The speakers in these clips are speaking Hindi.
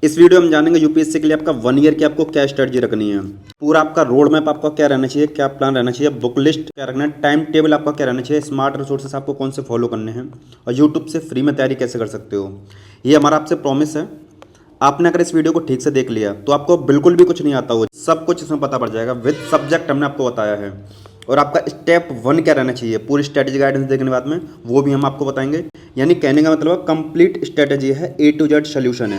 इस वीडियो में हम जानेंगे यूपीएससी के लिए आपका 1 ईयर की आपको क्या स्ट्रेटजी रखनी है। पूरा आपका रोड मैप आपका क्या रहना चाहिए, क्या प्लान रहना चाहिए, बुक लिस्ट क्या रखना है, टाइम टेबल आपका क्या रहना चाहिए, स्मार्ट रिसोर्सेस आपको कौन से फॉलो करने हैं और यूट्यूब से फ्री में तैयारी कैसे कर सकते हो। ये हमारा आपसे प्रॉमिस है। आपने अगर इस वीडियो को ठीक से देख लिया तो आपको बिल्कुल भी कुछ नहीं आता हो, सब कुछ इसमें पता पड़ जाएगा। विद सब्जेक्ट हमने आपको बताया है और आपका स्टेप 1 क्या रहना चाहिए पूरी स्ट्रेटजी गाइडेंस देखने के बाद में वो भी हम आपको बताएंगे। यानी कहने का मतलब कंप्लीट स्ट्रेटजी है, A to Z सोल्यूशन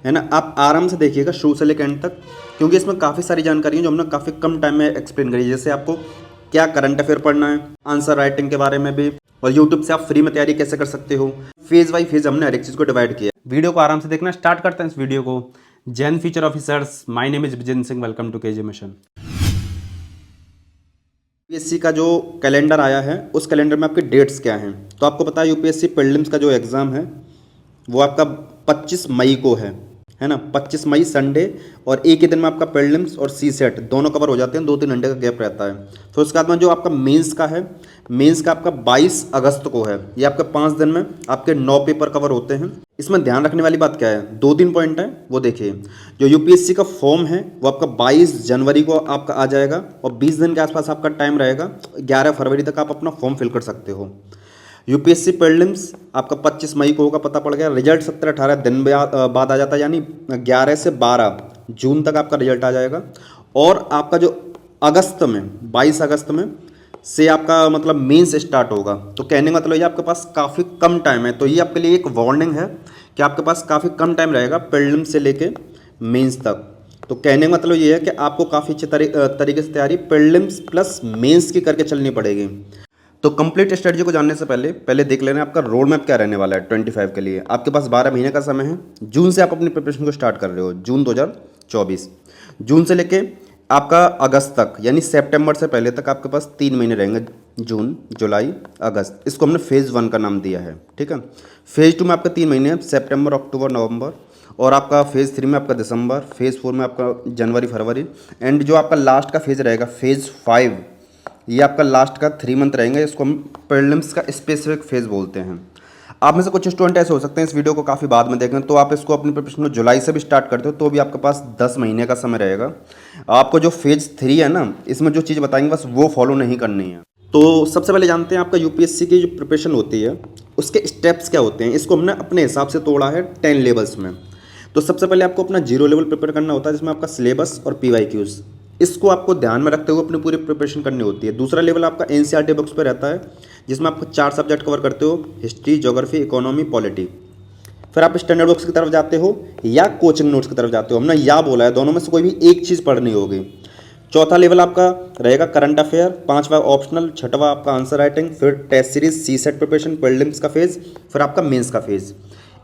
है ना। आप आराम से देखिएगा शुरू से लेकर एंड तक, क्योंकि इसमें काफ़ी सारी जानकारी है जो हमने काफ़ी कम टाइम में एक्सप्लेन करी है। जैसे आपको क्या करंट अफेयर पढ़ना है, आंसर राइटिंग के बारे में भी, और यूट्यूब से आप फ्री में तैयारी कैसे कर सकते हो। फेज बाई फेज हमने हर एक चीज़ को डिवाइड किया। वीडियो को आराम से देखना। स्टार्ट करते हैं इस वीडियो को। जैन future officers, my name is Vijan Singh, welcome to KJ mission. UPSC का जो कैलेंडर आया है उस कैलेंडर में आपके डेट्स क्या हैं। तो आपको पता है यूपीएससी प्रीलिम्स का जो एग्ज़ाम है वो आपका 25 मई को है ना। 25 मई संडे, और एक ही दिन में आपका प्रीलिम्स और सी सेट दोनों कवर हो जाते हैं, 2-3 घंटे का गैप रहता है। फिर उसके बाद में जो आपका मेंस का है, मेंस का आपका 22 अगस्त को है। ये आपके 5 दिन में आपके 9 पेपर कवर होते हैं। इसमें ध्यान रखने वाली बात क्या है, 2-3 पॉइंट है वो देखिए। जो यूपीएससी का फॉर्म है वो आपका 22 जनवरी को आपका आ जाएगा और 20 दिन के आसपास आपका टाइम रहेगा। 11 फरवरी तक आप अपना फॉर्म फिल कर सकते हो। यूपीएससी प्रीलिम्स आपका 25 मई को होगा, पता पड़ गया। रिजल्ट 17-18 दिन बाद आ जाता है, यानी 11 से 12 जून तक आपका रिजल्ट आ जाएगा। और आपका जो अगस्त में 22 अगस्त में से आपका मतलब मेंस स्टार्ट होगा। तो कहने का मतलब ये आपके पास काफ़ी कम टाइम है। तो ये आपके लिए एक वार्निंग है कि आपके पास काफ़ी कम टाइम रहेगा प्रीलिम्स से लेके मेंस तक। तो कहने का मतलब ये है कि आपको काफ़ी अच्छे तरीके से तैयारी प्रीलिम्स प्लस मेंस की करके चलनी पड़ेगी। तो कंप्लीट स्ट्रेटजी को जानने से पहले देख लेना आपका रोड मैप क्या रहने वाला है 25 के लिए। आपके पास 12 महीने का समय है। जून से आप अपनी प्रिपरेशन को स्टार्ट कर रहे हो, जून 2024। जून से लेके आपका अगस्त तक, यानी सितंबर से पहले तक आपके पास 3 महीने रहेंगे, जून, जुलाई, अगस्त। इसको हमने फेज़ 1 का नाम दिया है, ठीक है। फेज़ 2 में आपका 3 महीने हैं, सितंबर, अक्टूबर, नवंबर। और आपका फेज़ 3 में आपका दिसंबर, फेज़ 4 में आपका जनवरी, फरवरी। एंड जो आपका लास्ट का फेज़ रहेगा फेज़ 5, ये आपका लास्ट का 3 मंथ रहेंगे। इसको हम प्रीलिम्स का स्पेसिफिक फेज़ बोलते हैं। आप में से कुछ स्टूडेंट ऐसे हो सकते हैं इस वीडियो को काफ़ी बाद में देखें, तो आप इसको अपनी प्रिपरेशन को जुलाई से भी स्टार्ट करते हो तो भी आपके पास 10 महीने का समय रहेगा। आपको जो फेज़ 3 है ना, इसमें जो चीज़ बताएंगे बस वो फॉलो नहीं करनी है। तो सबसे पहले जानते हैं आपका यूपीएससी की जो प्रिपरेशन होती है उसके स्टेप्स क्या होते हैं। इसको हमने अपने हिसाब से तोड़ा है 10 लेवल्स में। तो सबसे पहले आपको अपना 0 लेवल प्रिपेयर करना होता है, जिसमें आपका सिलेबस और PYQs, इसको आपको ध्यान में रखते हुए अपनी पूरी प्रिपरेशन करनी होती है। दूसरा लेवल आपका NCERT बुक्स पे रहता है, जिसमें आपको 4 सब्जेक्ट कवर करते हो, हिस्ट्री, ज्योग्राफी, इकोनॉमी, पॉलिटी। फिर आप स्टैंडर्ड बुक्स की तरफ जाते हो या कोचिंग नोट्स की तरफ जाते हो। हमने या बोला है, दोनों में से कोई भी एक चीज़ पढ़नी होगी। चौथा लेवल आपका रहेगा करंट अफेयर, 5वां ऑप्शनल, 6वां आपका आंसर राइटिंग, फिर टेस्ट सीरीज, सी सेट प्रिपरेशन, प्रीलिम्स का फेज़, फिर आपका मेंस का फेज़।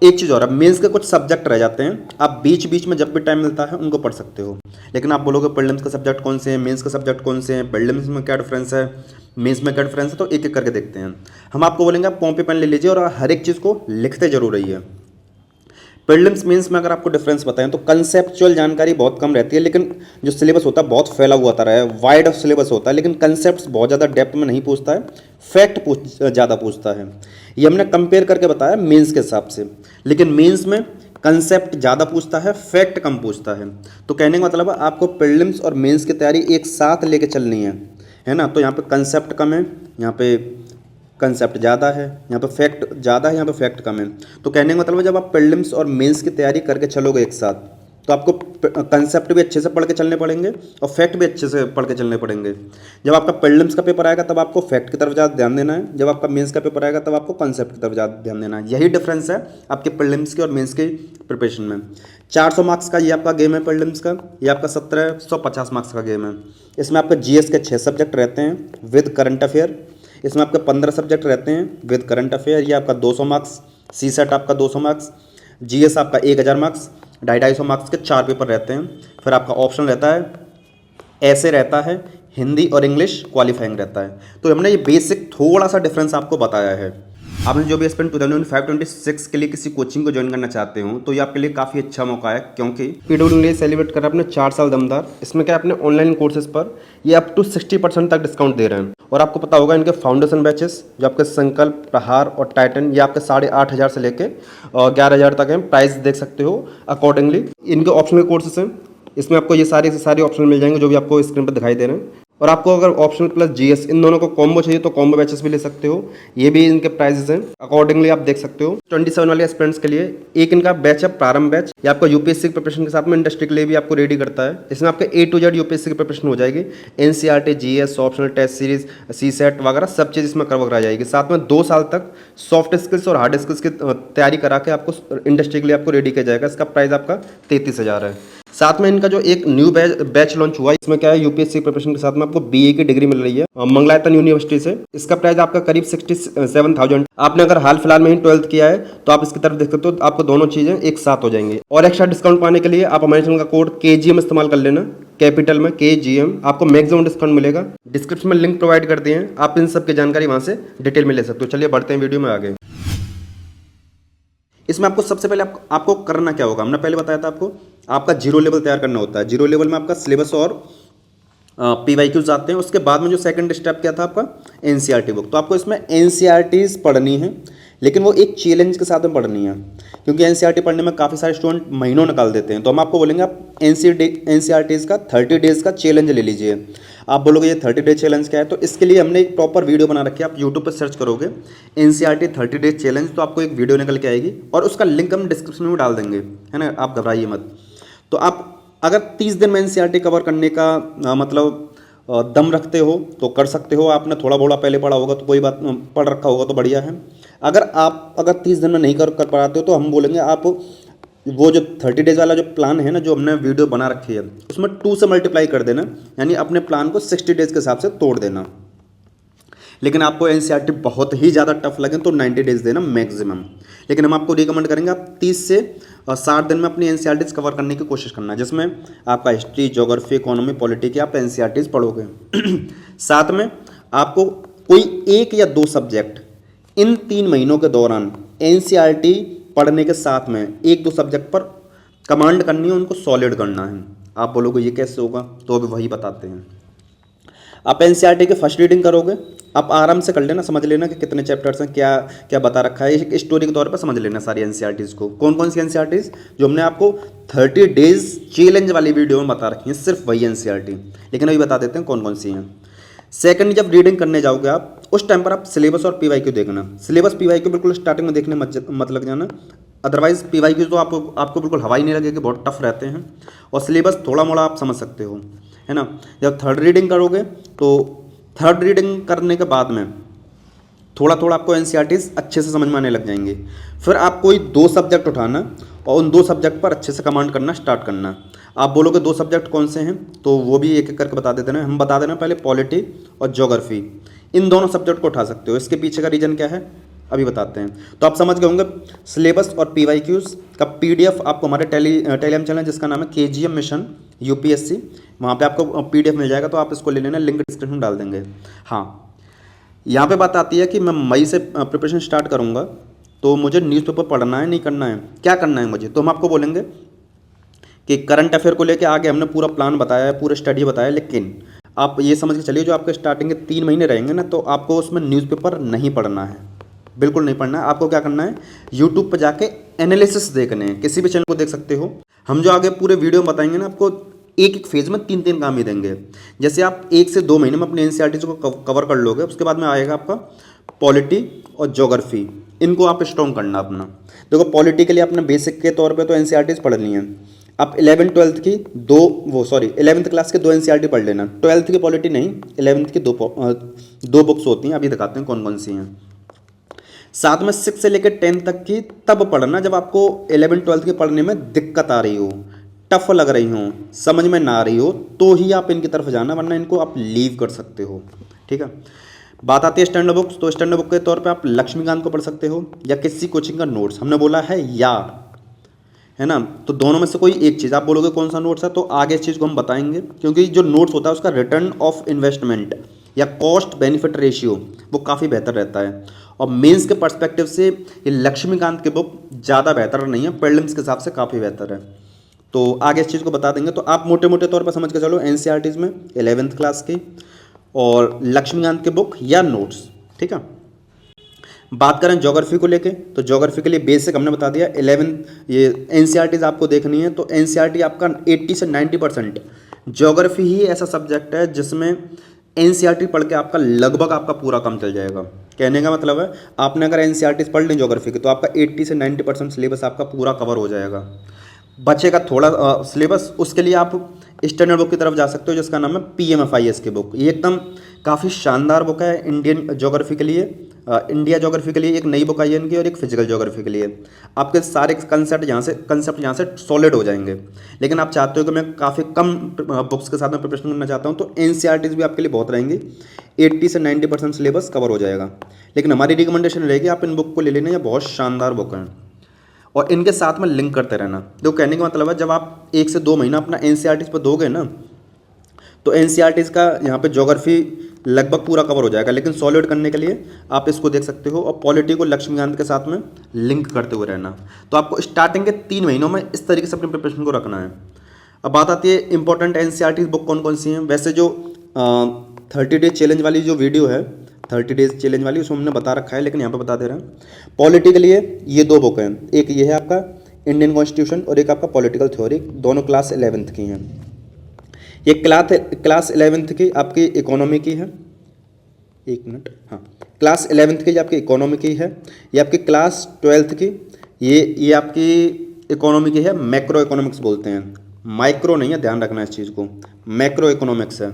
एक चीज़ और, अब मेंस के कुछ सब्जेक्ट रह जाते हैं, आप बीच बीच में जब भी टाइम मिलता है उनको पढ़ सकते हो। लेकिन आप बोलोगे प्रीलिम्स का सब्जेक्ट कौन से हैं, मेंस का सब्जेक्ट कौन से हैं, प्रीलिम्स में क्या डिफरेंस है, मेंस में क्या डिफरेंस है, तो एक एक करके देखते हैं। हम आपको बोलेंगे आप कॉपी पेन ले लीजिए और हर एक चीज़ को लिखते जरूर रहिए। प्रीलिम्स मेंस में अगर आपको डिफरेंस बताएं तो कंसेप्चुअल जानकारी बहुत कम रहती है, लेकिन जो सिलेबस होता है बहुत फैला हुआ आता है, वाइड ऑफ सिलेबस होता है, लेकिन कंसेप्ट्स बहुत ज़्यादा डेप्थ में नहीं पूछता है, फैक्ट ज़्यादा पूछता है। ये हमने कंपेयर करके बताया मेंस के हिसाब से। लेकिन मेंस में कंसेप्ट ज़्यादा पूछता है, फैक्ट कम पूछता है। तो कहने का मतलब है आपको प्रीलिम्स और मेंस की तैयारी एक साथ लेके चलनी है ना। तो यहाँ पे कंसेप्ट कम है, यहाँ पे कंसेप्ट ज़्यादा है, यहाँ पे फैक्ट ज़्यादा है, यहाँ पे फैक्ट कम है। तो कहने का मतलब है जब आप प्रीलिम्स और मेंस की तैयारी करके चलोगे एक साथ, तो आपको कंसेप्ट भी अच्छे से पढ़ के चलने पड़ेंगे और फैक्ट भी अच्छे से पढ़ के चलने पड़ेंगे। जब आपका प्रीलिम्स का पेपर आएगा तब आपको फैक्ट की तरफ ज़्यादा ध्यान देना है, जब आपका मेंस का पेपर आएगा तब आपको कंसेप्ट की तरफ ज़्यादा ध्यान देना है। यही डिफरेंस है आपके प्रीलिम्स के और मेंस के प्रिपरेशन में। 400 मार्क्स का ये आपका गेम है प्रीलिम्स का, ये आपका 1750 मार्क्स का गेम है। इसमें आपका GS के 6 सब्जेक्ट रहते हैं विद करंट अफेयर। इसमें आपके 15 सब्जेक्ट रहते हैं विद करंट अफेयर। ये आपका 200 मार्क्स, सी सेट आपका 200 मार्क्स, GS आपका 1000 मार्क्स, 250 मार्क्स के 4 पेपर रहते हैं। फिर आपका ऑप्शन रहता है, ऐसे रहता है, हिंदी और इंग्लिश क्वालिफाइंग रहता है। तो हमने ये बेसिक थोड़ा सा डिफरेंस आपको बताया है। आपने जो भी स्पेंड 2025-26 के लिए किसी कोचिंग को ज्वाइन करना चाहते हो तो ये आपके लिए काफ़ी अच्छा मौका है, क्योंकि PWD सेलिब्रेट कर रहा है अपने 4 साल दमदार। इसमें क्या है, अपने ऑनलाइन कोर्सेज पर ये अप टू 60% तक डिस्काउंट दे रहे हैं। और आपको पता होगा इनके फाउंडेशन बैचेस जो आपके संकल्प, प्रहार और टाइटन, ये आपके 8,500 से लेके 11,000 तक हैं। प्राइस देख सकते हो अकॉर्डिंगली। इनके ऑप्शनल कोर्सेज हैं, इसमें आपको ये सारे ऑप्शन मिल जाएंगे जो भी आपको स्क्रीन पर दिखाई दे रहे हैं। और आपको अगर ऑप्शनल प्लस जीएस इन दोनों को कॉम्बो चाहिए तो कॉम्बो बैचेस भी ले सकते हो। ये भी इनके प्राइसेस हैं, अकॉर्डिंगली आप देख सकते हो। 27 वाले एस्पिरेंट्स के लिए एक इनका बैच है प्रारंभ बैच। ये आपको यूपीएससी की प्रिपरेशन के साथ में इंडस्ट्री के लिए भी आपको रेडी करता है। इसमें आपके A to Z यूपीएससी की प्रिपरेशन हो जाएगी। NCERT, GS, optional test series, CSAT वगैरह सब चीज़ इसमें कवर कराई जाएगी। साथ में 2 साल तक सॉफ्ट स्किल्स और हार्ड स्किल्स की तैयारी करा के आपको इंडस्ट्री के लिए आपको रेडी किया जाएगा। इसका प्राइस आपका 33,000 है। साथ में इनका जो एक न्यू बैच लॉन्च हुआ है, इसमें क्या है, यूपीएससी प्रिपरेशन के साथ में आपको बीए की डिग्री मिल रही है मंगलायतन यूनिवर्सिटी से। इसका प्राइस आपका करीब 67,000। आपने अगर हाल फिलहाल में ही 12th किया है तो आप इसकी तरफ देख सकते हो, तो आपको दोनों चीजें एक साथ हो जाएंगी। और एक्स्ट्रा डिस्काउंट पाने के लिए आप हमारे चैनल का कोड KGM इस्तेमाल कर लेना, कैपिटल में KGM, आपको मैक्सिमम डिस्काउंट मिलेगा। डिस्क्रिप्शन में लिंक प्रोवाइड कर दिए हैं, आप इन सब की जानकारी वहां से डिटेल में ले सकते हो। चलिए बढ़ते हैं वीडियो में आगे। इसमें आपको सबसे पहले आपको करना क्या होगा, हमने पहले बताया था आपको आपका 0 लेवल तैयार करना होता है। 0 लेवल में आपका सिलेबस और PYQs आते हैं। उसके बाद में जो सेकंड स्टेप क्या था आपका, NCERT बुक। तो आपको इसमें NCERTs पढ़नी है, लेकिन वो एक चैलेंज के साथ में पढ़नी है, क्योंकि NCERT पढ़ने में काफ़ी सारे स्टूडेंट महीनों निकाल देते हैं। तो हम आपको बोलेंगे आप NCERTs का 30 डेज़ का चैलेंज ले लीजिए। आप बोलोगे ये 30 डे चैलेंज क्या है, तो इसके लिए हमने एक प्रॉपर वीडियो बना रखी है। आप यूट्यूब पर सर्च करोगे NCERT 30 डे चैलेंज, तो आपको एक वीडियो निकल के आएगी और उसका लिंक हम डिस्क्रिप्शन में डाल देंगे, है ना, आप घबराइए मत। तो आप अगर 30 दिन में NCERT कवर करने का दम रखते हो तो कर सकते हो। आपने थोड़ा बोड़ा पहले पढ़ा होगा तो कोई बात, पढ़ रखा होगा तो बढ़िया है। अगर 30 दिन में नहीं कर पाते हो तो हम बोलेंगे आप वो जो 30 डेज वाला जो प्लान है ना, जो हमने वीडियो बना रखी है, उसमें 2 से मल्टीप्लाई कर देना, यानी अपने प्लान को 60 डेज के हिसाब से तोड़ देना। लेकिन आपको NCERT बहुत ही ज़्यादा टफ लगे तो 90 डेज देना मैक्सिमम। लेकिन हम आपको रिकमेंड करेंगे आप 30 से 60 दिन में अपनी NCERTs कवर करने की कोशिश करना, जिसमें आपका हिस्ट्री, ज्योग्राफी, इकोनॉमी, पॉलिटी की आप NCERTs पढ़ोगे। साथ में आपको कोई 1 या 2 सब्जेक्ट इन 3 महीनों के दौरान NCERT पढ़ने के साथ में 1-2 सब्जेक्ट पर कमांड करनी है, उनको सॉलिड करना है। आप बोलोगे ये कैसे होगा, तो अभी वही बताते हैं। आप NCERT की फर्स्ट रीडिंग करोगे, आप आराम से कर लेना, समझ लेना कि कितने चैप्टर्स हैं, क्या क्या बता रखा है, एक स्टोरी के तौर पर समझ लेना सारी NCERTs को। कौन कौन सी NCERTs जो हमने आपको 30 डेज चैलेंज वाली वीडियो में बता रखी हैं, सिर्फ वही NCERT। लेकिन अभी बता देते हैं कौन कौन सी हैं। सेकंड, जब रीडिंग करने जाओगे आप, उस टाइम पर आप सिलेबस और PYQ देखना। सिलेबस PYQ बिल्कुल स्टार्टिंग में देखने मत लग जाना, अदरवाइज PYQ तो आपको बिल्कुल हवा ही नहीं लगेगी, बहुत टफ रहते हैं। और सिलेबस थोड़ा मोड़ा आप समझ सकते हो, है ना। जब थर्ड रीडिंग करोगे तो थर्ड रीडिंग करने के बाद में थोड़ा थोड़ा आपको NCERTs अच्छे से समझ में आने लग जाएंगे। फिर आप कोई 2 सब्जेक्ट उठाना और उन 2 सब्जेक्ट पर अच्छे से कमांड करना स्टार्ट करना। आप बोलोगे 2 सब्जेक्ट कौन से हैं, तो वो भी एक एक करके बता देते हैं। हम बता देना पहले पॉलिटी और ज्योग्राफी, इन दोनों सब्जेक्ट को उठा सकते हो। इसके पीछे का रीज़न क्या है अभी बताते हैं। तो आप समझ गए होंगे सिलेबस और PYQs का PDF आपको हमारे टेलीग्राम चैनल जिसका नाम है KGM मिशन UPSC, वहाँ पे आपको PDF मिल जाएगा, तो आप इसको ले लेना, लिंक डिस्क्रिप्शन में डाल देंगे। हाँ, यहाँ पे बात आती है कि मैं मई से प्रिपरेशन स्टार्ट करूँगा, तो मुझे न्यूज़पेपर पढ़ना है, नहीं करना है, क्या करना है मुझे। तो हम आपको बोलेंगे कि करंट अफेयर को लेकर आगे हमने पूरा प्लान बताया है, पूरा स्टडी बताया है, लेकिन आप ये समझ के चलिए जो आपके स्टार्टिंग के 3 महीने रहेंगे ना, तो आपको उसमें न्यूज़पेपर नहीं पढ़ना है, बिल्कुल नहीं पढ़ना है। आपको क्या करना है, यूट्यूब पर जाके एनालिसिस देखने हैं, किसी भी चैनल को देख सकते हो। हम जो आगे पूरे वीडियो में बताएंगे ना, आपको एक एक फेज में 3-3 काम ही देंगे। जैसे आप 1 से 2 महीने में अपने NCERTs को कवर कर लोगे, उसके बाद में आएगा आपका पॉलिटी और ज्योग्राफी, इनको आप स्ट्रॉन्ग करना अपना। देखो पॉलिटी के लिए अपने बेसिक के तौर पे तो NCERTs पढ़नी है। आप 11th-12th की 11th क्लास के 2 NCERT पढ़ लेना, 12th की पॉलिटी नहीं, 11th की 2 बुक्स होती हैं, अभी दिखाते हैं कौन कौन सी हैं। साथ में 6 से लेकर 10 तक की तब पढ़ना जब आपको 11th-12th के पढ़ने में दिक्कत आ रही हो, टफ लग रही हो, समझ में ना आ रही हो, तो ही आप इनकी तरफ जाना, वरना इनको आप लीव कर सकते हो। ठीक है, बात आती है स्टैंडर्ड बुक्स। तो स्टैंडर्ड बुक के तौर पे आप लक्ष्मीकांत को पढ़ सकते हो या किसी कोचिंग का नोट्स। हमने बोला है या, है ना, तो दोनों में से कोई एक चीज़। आप बोलोगे कौन सा नोट्स है, तो आगे इस चीज़ को हम बताएंगे, क्योंकि जो नोट्स होता है उसका रिटर्न ऑफ इन्वेस्टमेंट या कॉस्ट बेनिफिट रेशियो वो काफ़ी बेहतर रहता है। और मेंस के पर्सपेक्टिव से ये लक्ष्मीकांत की बुक ज़्यादा बेहतर नहीं है, प्रीलिम्स के हिसाब से काफ़ी बेहतर है। तो आगे इस चीज़ को बता देंगे। तो आप मोटे मोटे तौर पर समझ के चलो एनसीईआरटीज़ में 11th क्लास की और लक्ष्मीकांत की बुक या नोट्स, ठीक है। बात करें ज्योग्राफी को लेके, तो ज्योग्राफी के लिए बेसिक हमने बता दिया। 11 ये एनसीईआरटीज़ आपको देखनी है, तो एनसीईआरटी आपका 80 से 90% ज्योग्राफी ही ऐसा सब्जेक्ट है जिसमें एनसीईआरटी पढ़ के आपका लगभग आपका पूरा काम चल जाएगा। कहने का मतलब है आपने अगर एनसीईआरटी पढ़ ली ज्योग्राफी की तो आपका 80 से 90% सिलेबस आपका पूरा कवर हो जाएगा। बचेगा थोड़ा सिलेबस, उसके लिए आप स्टैंडर्ड बुक की तरफ जा सकते हो जिसका नाम है पीएमएफआईएस की बुक। ये एकदम काफ़ी शानदार बुक है इंडियन ज्योग्राफी के लिए, इंडिया ज्योग्राफी के लिए एक नई बुक आई है इनकी, और एक फिजिकल ज्योग्राफी के लिए। आपके सारे कंसेप्ट यहाँ से सॉलिड हो जाएंगे। लेकिन आप चाहते हो कि मैं काफ़ी कम बुक्स के साथ में प्रिपरेशन करना चाहता हूँ, तो एनसीईआरटीज़ भी आपके लिए बहुत रहेंगी। 80 से 90% सिलेबस कवर हो जाएगा। लेकिन हमारी रिकमेंडेशन रहेगी आप इन बुक को ले लेना, ये बहुत शानदार बुक है और इनके साथ में लिंक करते रहना। तो कहने का मतलब है जब आप 1 से 2 महीना अपना एनसीईआरटीज़ पर दोगे ना, तो एनसीईआरटीज़ का यहाँ पे ज्योग्राफी लगभग पूरा कवर हो जाएगा। लेकिन सॉलिड करने के लिए आप इसको देख सकते हो और पॉलिटी को लक्ष्मीकांत के साथ में लिंक करते हुए रहना। तो आपको स्टार्टिंग के 3 महीनों में इस तरीके से अपनी प्रिपरेशन को रखना है। अब बात आती है इंपॉर्टेंट एनसीईआरटी बुक कौन कौन सी हैं। वैसे जो 30 डेज चैलेंज वाली जो वीडियो है, 30 डेज चैलेंज वाली, उसमें हमने बता रखा है, लेकिन यहाँ पे बता दे रहे हैं। पॉलिटी के लिए ये 2 बुक हैं, एक ये है आपका इंडियन कॉन्स्टिट्यूशन और एक आपका पॉलिटिकल थ्योरी, दोनों क्लास 11th की हैं। ये क्लास 11th की आपकी इकोनॉमी की है, एक मिनट, हाँ, क्लास 11th की आपकी इकोनॉमी की है। ये आपकी क्लास 12th की, ये आपकी इकोनॉमी की है, मैक्रो इकोनॉमिक्स बोलते हैं, माइक्रो नहीं है, ध्यान रखना इस चीज़ को, मैक्रो इकोनॉमिक्स है।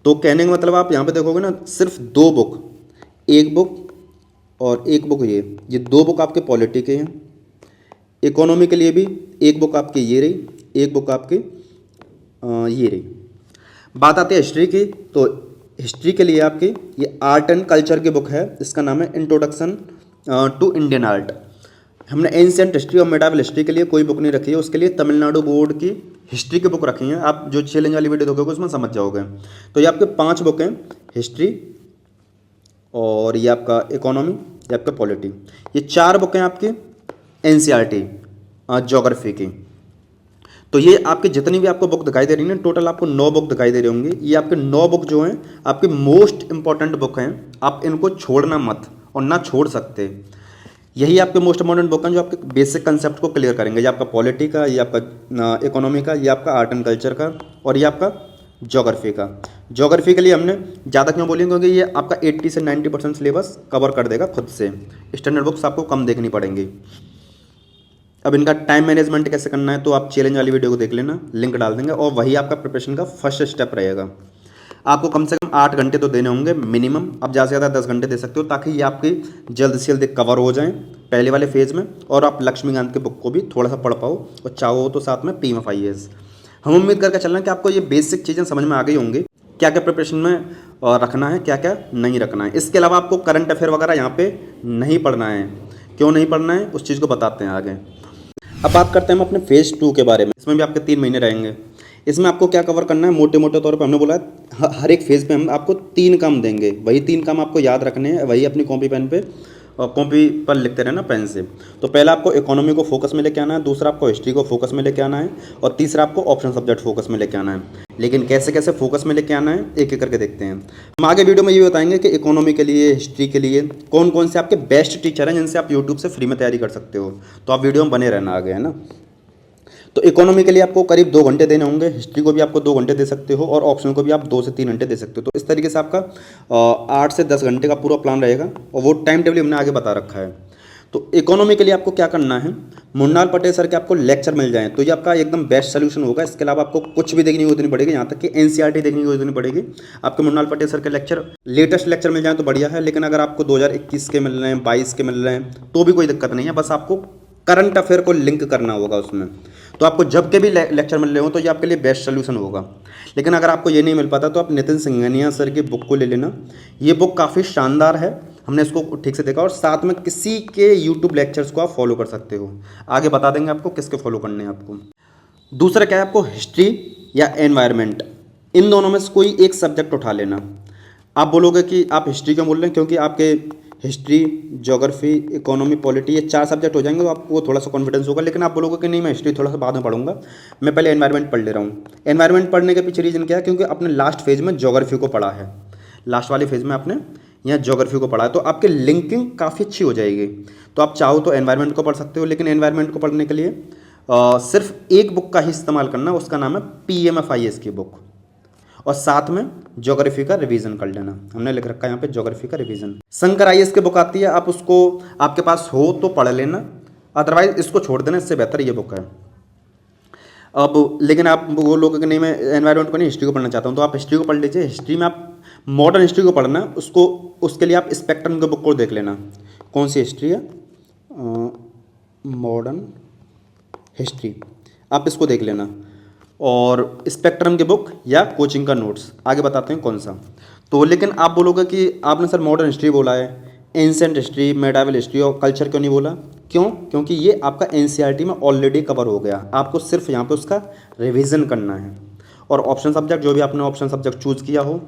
तो कहने का मतलब आप यहाँ पे देखोगे ना, सिर्फ 2 बुक, एक बुक और एक बुक ये 2 बुक आपके पॉलिटी के हैं। इकोनॉमी के लिए भी एक बुक आपकी ये रही, एक बुक आपकी ये रही। बात आती है हिस्ट्री की, तो हिस्ट्री के लिए आपकी ये आर्ट एंड कल्चर की बुक है, इसका नाम है इंट्रोडक्शन टू इंडियन आर्ट। हमने एंशिएंट हिस्ट्री और मेडावल हिस्ट्री के लिए कोई बुक नहीं रखी है, उसके लिए तमिलनाडु बोर्ड की हिस्ट्री की बुक रखी है। आप जो चैलेंज वाली वीडियो देखोगे उसमें समझ जाओगे। तो ये आपके 5 बुक हैं, हिस्ट्री और ये आपका इकोनॉमी, ये आपका पॉलिटी, ये 4 बुक हैं आपकी एनसीईआरटी ज्योग्राफी की। तो ये आपके जितनी भी आपको बुक दिखाई दे रही है ना, टोटल आपको 9 बुक दिखाई दे रही होंगी। ये आपके 9 बुक जो हैं आपके मोस्ट इंपॉर्टेंट बुक हैं, आप इनको छोड़ना मत और ना छोड़ सकते। यही आपके मोस्ट इंपॉर्टेंट बुक हैं जो आपके बेसिक कंसेप्ट को क्लियर करेंगे। ये आपका पॉलिटी का, ये आपका इकोनॉमी का, ये आपका आर्ट एंड कल्चर का और ये आपका ज्योग्राफी का। ज्योग्राफी के लिए हमने ज़्यादा क्यों बोलेंगे, क्योंकि ये आपका 80 से 90% सिलेबस कवर कर देगा खुद से। स्टैंडर्ड बुक्स आपको कम देखनी पड़ेंगी। अब इनका टाइम मैनेजमेंट कैसे करना है, तो आप चैलेंज वाली वीडियो को देख लेना, लिंक डाल देंगे, और वही आपका प्रिपरेशन का फर्स्ट स्टेप रहेगा। आपको कम से कम 8 घंटे तो देने होंगे मिनिमम, अब ज़्यादा से ज़्यादा 10 घंटे दे सकते हो, ताकि ये आपकी जल्द से जल्द कवर हो जाएं पहले वाले फेज़ में, और आप लक्ष्मीकांत की बुक को भी थोड़ा सा पढ़ पाओ, और चाहो तो साथ में पीएमएफआईएस। हम उम्मीद करके चल रहे हैं कि आपको ये बेसिक चीज़ें समझ में आ गई होंगी, क्या क्या प्रिपरेशन में रखना है, क्या क्या नहीं रखना है। इसके अलावा आपको करंट अफेयर वगैरह यहाँ पे नहीं पढ़ना है। क्यों नहीं पढ़ना है उस चीज़ को बताते हैं आगे। अब बात करते हैं हम अपने फेज़ 2 के बारे में। इसमें भी आपके 3 महीने रहेंगे। इसमें आपको क्या कवर करना है, मोटे मोटे तौर पे हमने बोला हर एक फेज़ पे हम आपको 3 काम देंगे। वही 3 काम आपको याद रखने हैं, वही अपनी कॉपी पर लिखते रहना पेन से। तो पहला आपको इकोनॉमी को फोकस में लेके आना है, दूसरा आपको हिस्ट्री को फोकस में लेके आना है, और तीसरा आपको ऑप्शन सब्जेक्ट फोकस में लेके आना है। लेकिन कैसे कैसे फोकस में लेके आना है एक एक करके देखते हैं। हम आगे वीडियो में ये बताएंगे कि इकोनॉमी के लिए, हिस्ट्री के लिए कौन कौन से आपके बेस्ट टीचर हैं जिनसे आप यूट्यूब से फ्री में तैयारी कर सकते हो। तो आप वीडियो में बने रहना आगे, है ना। तो इकोनॉमी के लिए आपको करीब 2 घंटे देने होंगे, हिस्ट्री को भी आपको 2 घंटे दे सकते हो, और ऑप्शनल को भी आप 2 से 3 घंटे दे सकते हो। तो इस तरीके से आपका 8 से 10 घंटे का पूरा प्लान रहेगा, और वो टाइम टेबल हमने आगे बता रखा है। तो इकोनॉमी के लिए आपको क्या करना है, मुन्नाल पटेल सर के आपको लेक्चर मिल जाएँ तो ये आपका एकदम बेस्ट सोल्यूशन होगा। इसके अलावा आपको कुछ भी देखने की जरूरत नहीं पड़ेगी, यहाँ तक कि एनसीईआरटी देखने की जरूरत नहीं पड़ेगी। आपके मुन्नाल पटेल सर के लेक्चर, लेटेस्ट लेक्चर मिल जाए तो बढ़िया है। लेकिन अगर आपको 2021 के मिल रहे हैं, 22 के मिल रहे हैं, तो भी कोई दिक्कत नहीं है। बस आपको करंट अफेयर को लिंक करना होगा उसमें। तो आपको जब के भी लेक्चर मिल रहे हो तो ये आपके लिए बेस्ट सोल्यूशन होगा। लेकिन अगर आपको ये नहीं मिल पाता तो आप नितिन सिंघानिया सर की बुक को ले लेना। ये बुक काफ़ी शानदार है, हमने इसको ठीक से देखा, और साथ में किसी के यूट्यूब लेक्चर्स को आप फॉलो कर सकते हो। आगे बता देंगे आपको किसके फॉलो करने हैं आपको। दूसरा क्या है, आपको हिस्ट्री या एनवायरनमेंट, इन दोनों में से कोई एक सब्जेक्ट उठा लेना। आप बोलोगे कि आप हिस्ट्री क्यों बोल रहे हैं, क्योंकि आपके हिस्ट्री, ज्योग्राफी, इकोनॉमी, पॉलिटी, ये 4 सब्जेक्ट हो जाएंगे तो आपको थोड़ा सा कॉन्फिडेंस होगा। लेकिन आप बोलोगे कि नहीं मैं हिस्ट्री थोड़ा सा बाद में पढ़ूंगा, मैं पहले एनवायरनमेंट पढ़ ले रहा हूँ। एनवायरनमेंट पढ़ने के पीछे रीज़न क्या है, क्योंकि आपने लास्ट फेज में ज्योग्राफी को पढ़ा है, लास्ट वाले फेज में आपने यहाँ ज्योग्राफी को पढ़ा है, तो आपकी लिंकिंग काफ़ी अच्छी हो जाएगी। तो आप चाहो तो एनवायरनमेंट को पढ़ सकते हो, लेकिन एनवायरनमेंट को पढ़ने के लिए सिर्फ एक बुक का ही इस्तेमाल करना, उसका नाम है PMFIS की बुक, और साथ में ज्योग्राफी का रिवीजन कर लेना। हमने लिख रखा है यहाँ पे ज्योग्राफी का रिवीजन। शंकर IAS की बुक आती है, आप उसको आपके पास हो तो पढ़ लेना, अदरवाइज इसको छोड़ देना, इससे बेहतर ये बुक है। अब लेकिन आप बोलोगे कि नहीं मैं एनवायरनमेंट को नहीं हिस्ट्री को पढ़ना चाहता हूँ, तो आप हिस्ट्री को पढ़ लीजिए। हिस्ट्री में आप मॉडर्न हिस्ट्री को पढ़ना, उसको उसके लिए आप स्पेक्ट्रम के बुक को देख लेना। कौन सी हिस्ट्री है? मॉडर्न हिस्ट्री, आप इसको देख लेना। और स्पेक्ट्रम की बुक या कोचिंग का नोट्स, आगे बताते हैं कौन सा। तो लेकिन आप बोलोगे कि आपने सर मॉडर्न हिस्ट्री बोला है, एंशिएंट हिस्ट्री, मेडाइवल हिस्ट्री और कल्चर क्यों नहीं बोला? क्यों? क्योंकि ये आपका NCERT में ऑलरेडी कवर हो गया, आपको सिर्फ यहाँ पे उसका रिवीजन करना है। और ऑप्शन सब्जेक्ट, जो भी आपने ऑप्शन सब्जेक्ट चूज़ किया हो,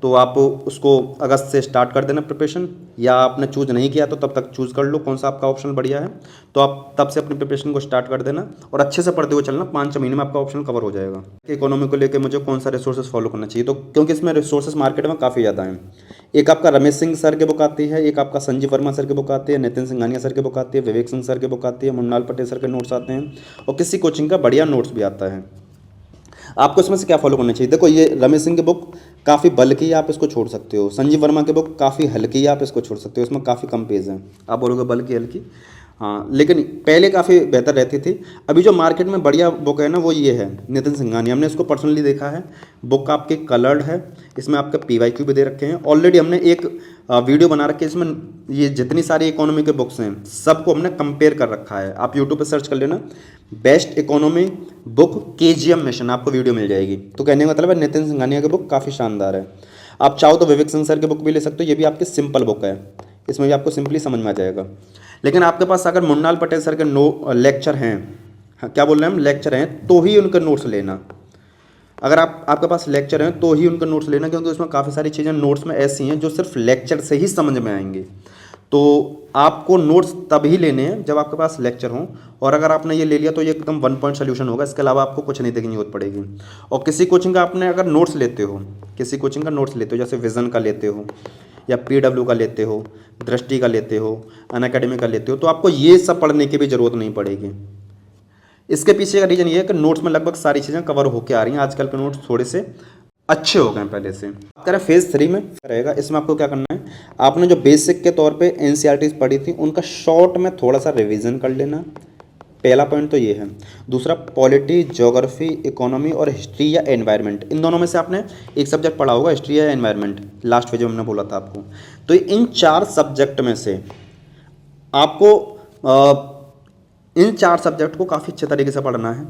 तो आप उसको अगस्त से स्टार्ट कर देना प्रिपरेशन, या आपने चूज़ नहीं किया तो तब तक चूज़ कर लो कौन सा आपका ऑप्शन बढ़िया है, तो आप तब से अपनी प्रिपरेशन को स्टार्ट कर देना और अच्छे से पढ़ते हुए चलना। 5 महीने में आपका ऑप्शन कवर हो जाएगा। इकोनॉमी को लेकर मुझे कौन सा रिसोर्सेज फॉलो करना चाहिए, तो क्योंकि इसमें रिसोर्सेज मार्केट में काफ़ी ज़्यादा हैं। एक आपका रमेश सिंह सर की बुक आती है, एक आपका संजीव वर्मा सर की बुक आती है, नितिन सिंघानिया सर की बुक आती है, विवेक सिंह सर की बुक आती है, मुन्नाल पटेल सर के नोट्स आते हैं, और किसी कोचिंग का बढ़िया नोट्स भी आता है। आपको इसमें से क्या फॉलो करना चाहिए? देखो, ये रमेश सिंह की बुक काफ़ी बल्कि है, आप इसको छोड़ सकते हो। संजीव वर्मा की बुक काफ़ी हल्की है, आप इसको छोड़ सकते हो, इसमें काफ़ी कम पेज हैं। आप बोलोगे बल्कि हल्की, हाँ, लेकिन पहले काफ़ी बेहतर रहती थी। अभी जो मार्केट में बढ़िया बुक है ना, वो ये है नितिन सिंघानिया। हमने इसको पर्सनली देखा है, बुक आपके कलर्ड है, इसमें आपके PYQ भी दे रखे हैं। ऑलरेडी हमने एक वीडियो बना रखी है, इसमें ये जितनी सारी इकोनॉमी के बुक्स हैं सबको हमने कंपेयर कर रखा है। आप यूट्यूब पर सर्च कर लेना, best economy book KGM mission, आपको वीडियो मिल जाएगी। तो कहने का मतलब है नितिन सिंघानिया की बुक काफ़ी शानदार है। आप चाहो तो विवेक सिंह सर की बुक भी ले सकते हो, ये भी आपकी सिंपल बुक है, इसमें भी आपको सिंपली समझ में आ जाएगा। लेकिन आपके पास अगर मुन्नाल पटेल सर के लेक्चर हैं, हाँ, क्या बोल रहे हैं हम, लेक्चर हैं, तो ही उनके नोट्स लेना। अगर आपके पास लेक्चर हैं तो ही उनके नोट्स लेना, क्योंकि उसमें काफ़ी सारी चीज़ें नोट्स में ऐसी हैं जो सिर्फ लेक्चर से ही समझ में आएंगी। तो आपको नोट्स तभी लेने हैं जब आपके पास लेक्चर हों, और अगर आपने ये ले लिया तो ये एकदम 1 पॉइंट सोल्यूशन होगा, इसके अलावा आपको कुछ नहीं देखने की जरूरत पड़ेगी। और किसी कोचिंग का आपने अगर नोट्स लेते हो, किसी कोचिंग का नोट्स लेते हो, जैसे विज़न का लेते हो या PW का लेते हो, दृष्टि का लेते हो, अनअकैडमी का लेते हो, तो आपको ये सब पढ़ने की भी ज़रूरत नहीं पड़ेगी। इसके पीछे का रीज़न ये है कि नोट्स में लगभग सारी चीज़ें कवर होकर आ रही हैं। आजकल के नोट्स थोड़े से अच्छे हो गए पहले से। बात करें फेज़ 3 में रहेगा, इसमें आपको क्या करना है, आपने जो बेसिक के तौर पे NCERT पढ़ी थी उनका शॉर्ट में थोड़ा सा रिवीजन कर लेना। पहला पॉइंट तो ये है। दूसरा, पॉलिटी, ज्योग्राफी, इकोनॉमी और हिस्ट्री या एनवायरनमेंट, इन दोनों में से आपने एक सब्जेक्ट पढ़ा होगा, हिस्ट्री या एनवायरनमेंट, लास्ट फेज में हमने बोला था आपको। तो इन 4 सब्जेक्ट में से आपको इन 4 सब्जेक्ट को काफ़ी अच्छे तरीके से पढ़ना है,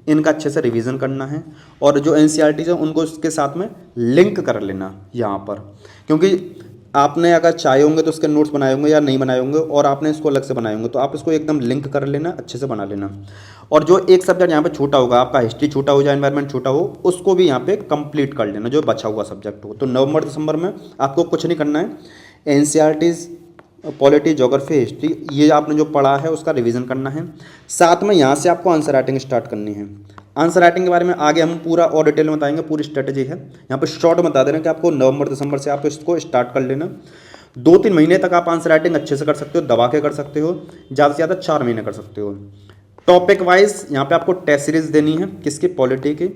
इनका अच्छे से रिवीजन करना है, और जो NCERT है उनको उसके साथ में लिंक कर लेना यहाँ पर। क्योंकि आपने अगर चाहे होंगे तो उसके नोट्स बनाए होंगे या नहीं बनाए होंगे, और आपने इसको अलग से बनाए होंगे, तो आप इसको एकदम लिंक कर लेना, अच्छे से बना लेना। और जो एक सब्जेक्ट यहाँ पे छूटा होगा, आपका हिस्ट्री छूटा हो या एनवायरनमेंट छूटा हो, उसको भी यहाँ पे कंप्लीट कर लेना, जो बचा हुआ सब्जेक्ट हो। तो नवंबर दिसंबर में आपको कुछ नहीं करना है, NCERT, पॉलिटी, ज्योग्राफी, हिस्ट्री, ये आपने जो पढ़ा है उसका रिवीजन करना है। साथ में यहाँ से आपको आंसर राइटिंग स्टार्ट करनी है। आंसर राइटिंग के बारे में आगे हम पूरा और डिटेल में बताएंगे, पूरी स्ट्रेटजी है। यहाँ पर शॉर्ट बता दे रहे हैं कि आपको नवंबर दिसंबर से आप इसको स्टार्ट कर लेना। 2-3 महीने तक आप आंसर राइटिंग अच्छे से कर सकते हो, दबा के कर सकते हो, ज़्यादा से ज़्यादा 4 महीने कर सकते हो। टॉपिक वाइज यहाँ पे आपको टेस्ट सीरीज देनी है, किसकी, पॉलिटी की,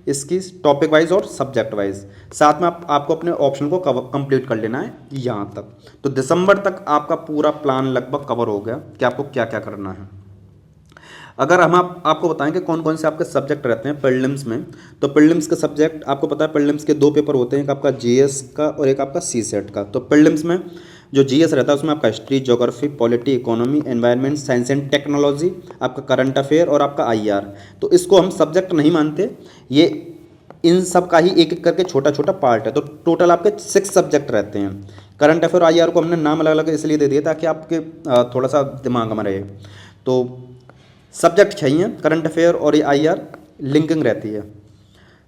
इसकी टॉपिक वाइज और सब्जेक्ट वाइज। साथ में आपको अपने ऑप्शन को कंप्लीट कर लेना है यहाँ तक। तो दिसंबर तक आपका पूरा प्लान लगभग कवर हो गया कि आपको क्या क्या करना है। अगर हम आपको बताएं कि कौन कौन से आपके सब्जेक्ट रहते हैं प्रीलिम्स में, तो प्रीलिम्स के सब्जेक्ट आपको पता है, प्रीलिम्स के 2 पेपर होते हैं, एक आपका GS का और एक आपका CSET का। तो प्रीलिम्स में जो GS रहता है उसमें आपका history, geography, polity, economy, environment, science and technology, आपका करंट अफेयर और आपका IR। तो इसको हम सब्जेक्ट नहीं मानते, ये इन सब का ही एक एक करके छोटा छोटा पार्ट है। तो टोटल आपके 6 सब्जेक्ट रहते हैं। करंट अफेयर और IR को हमने नाम अलग अलग इसलिए दे दिया ताकि आपके थोड़ा सा दिमाग में रहे। तो सब्जेक्ट चाहिए, करंट अफेयर और IR लिंकिंग रहती है।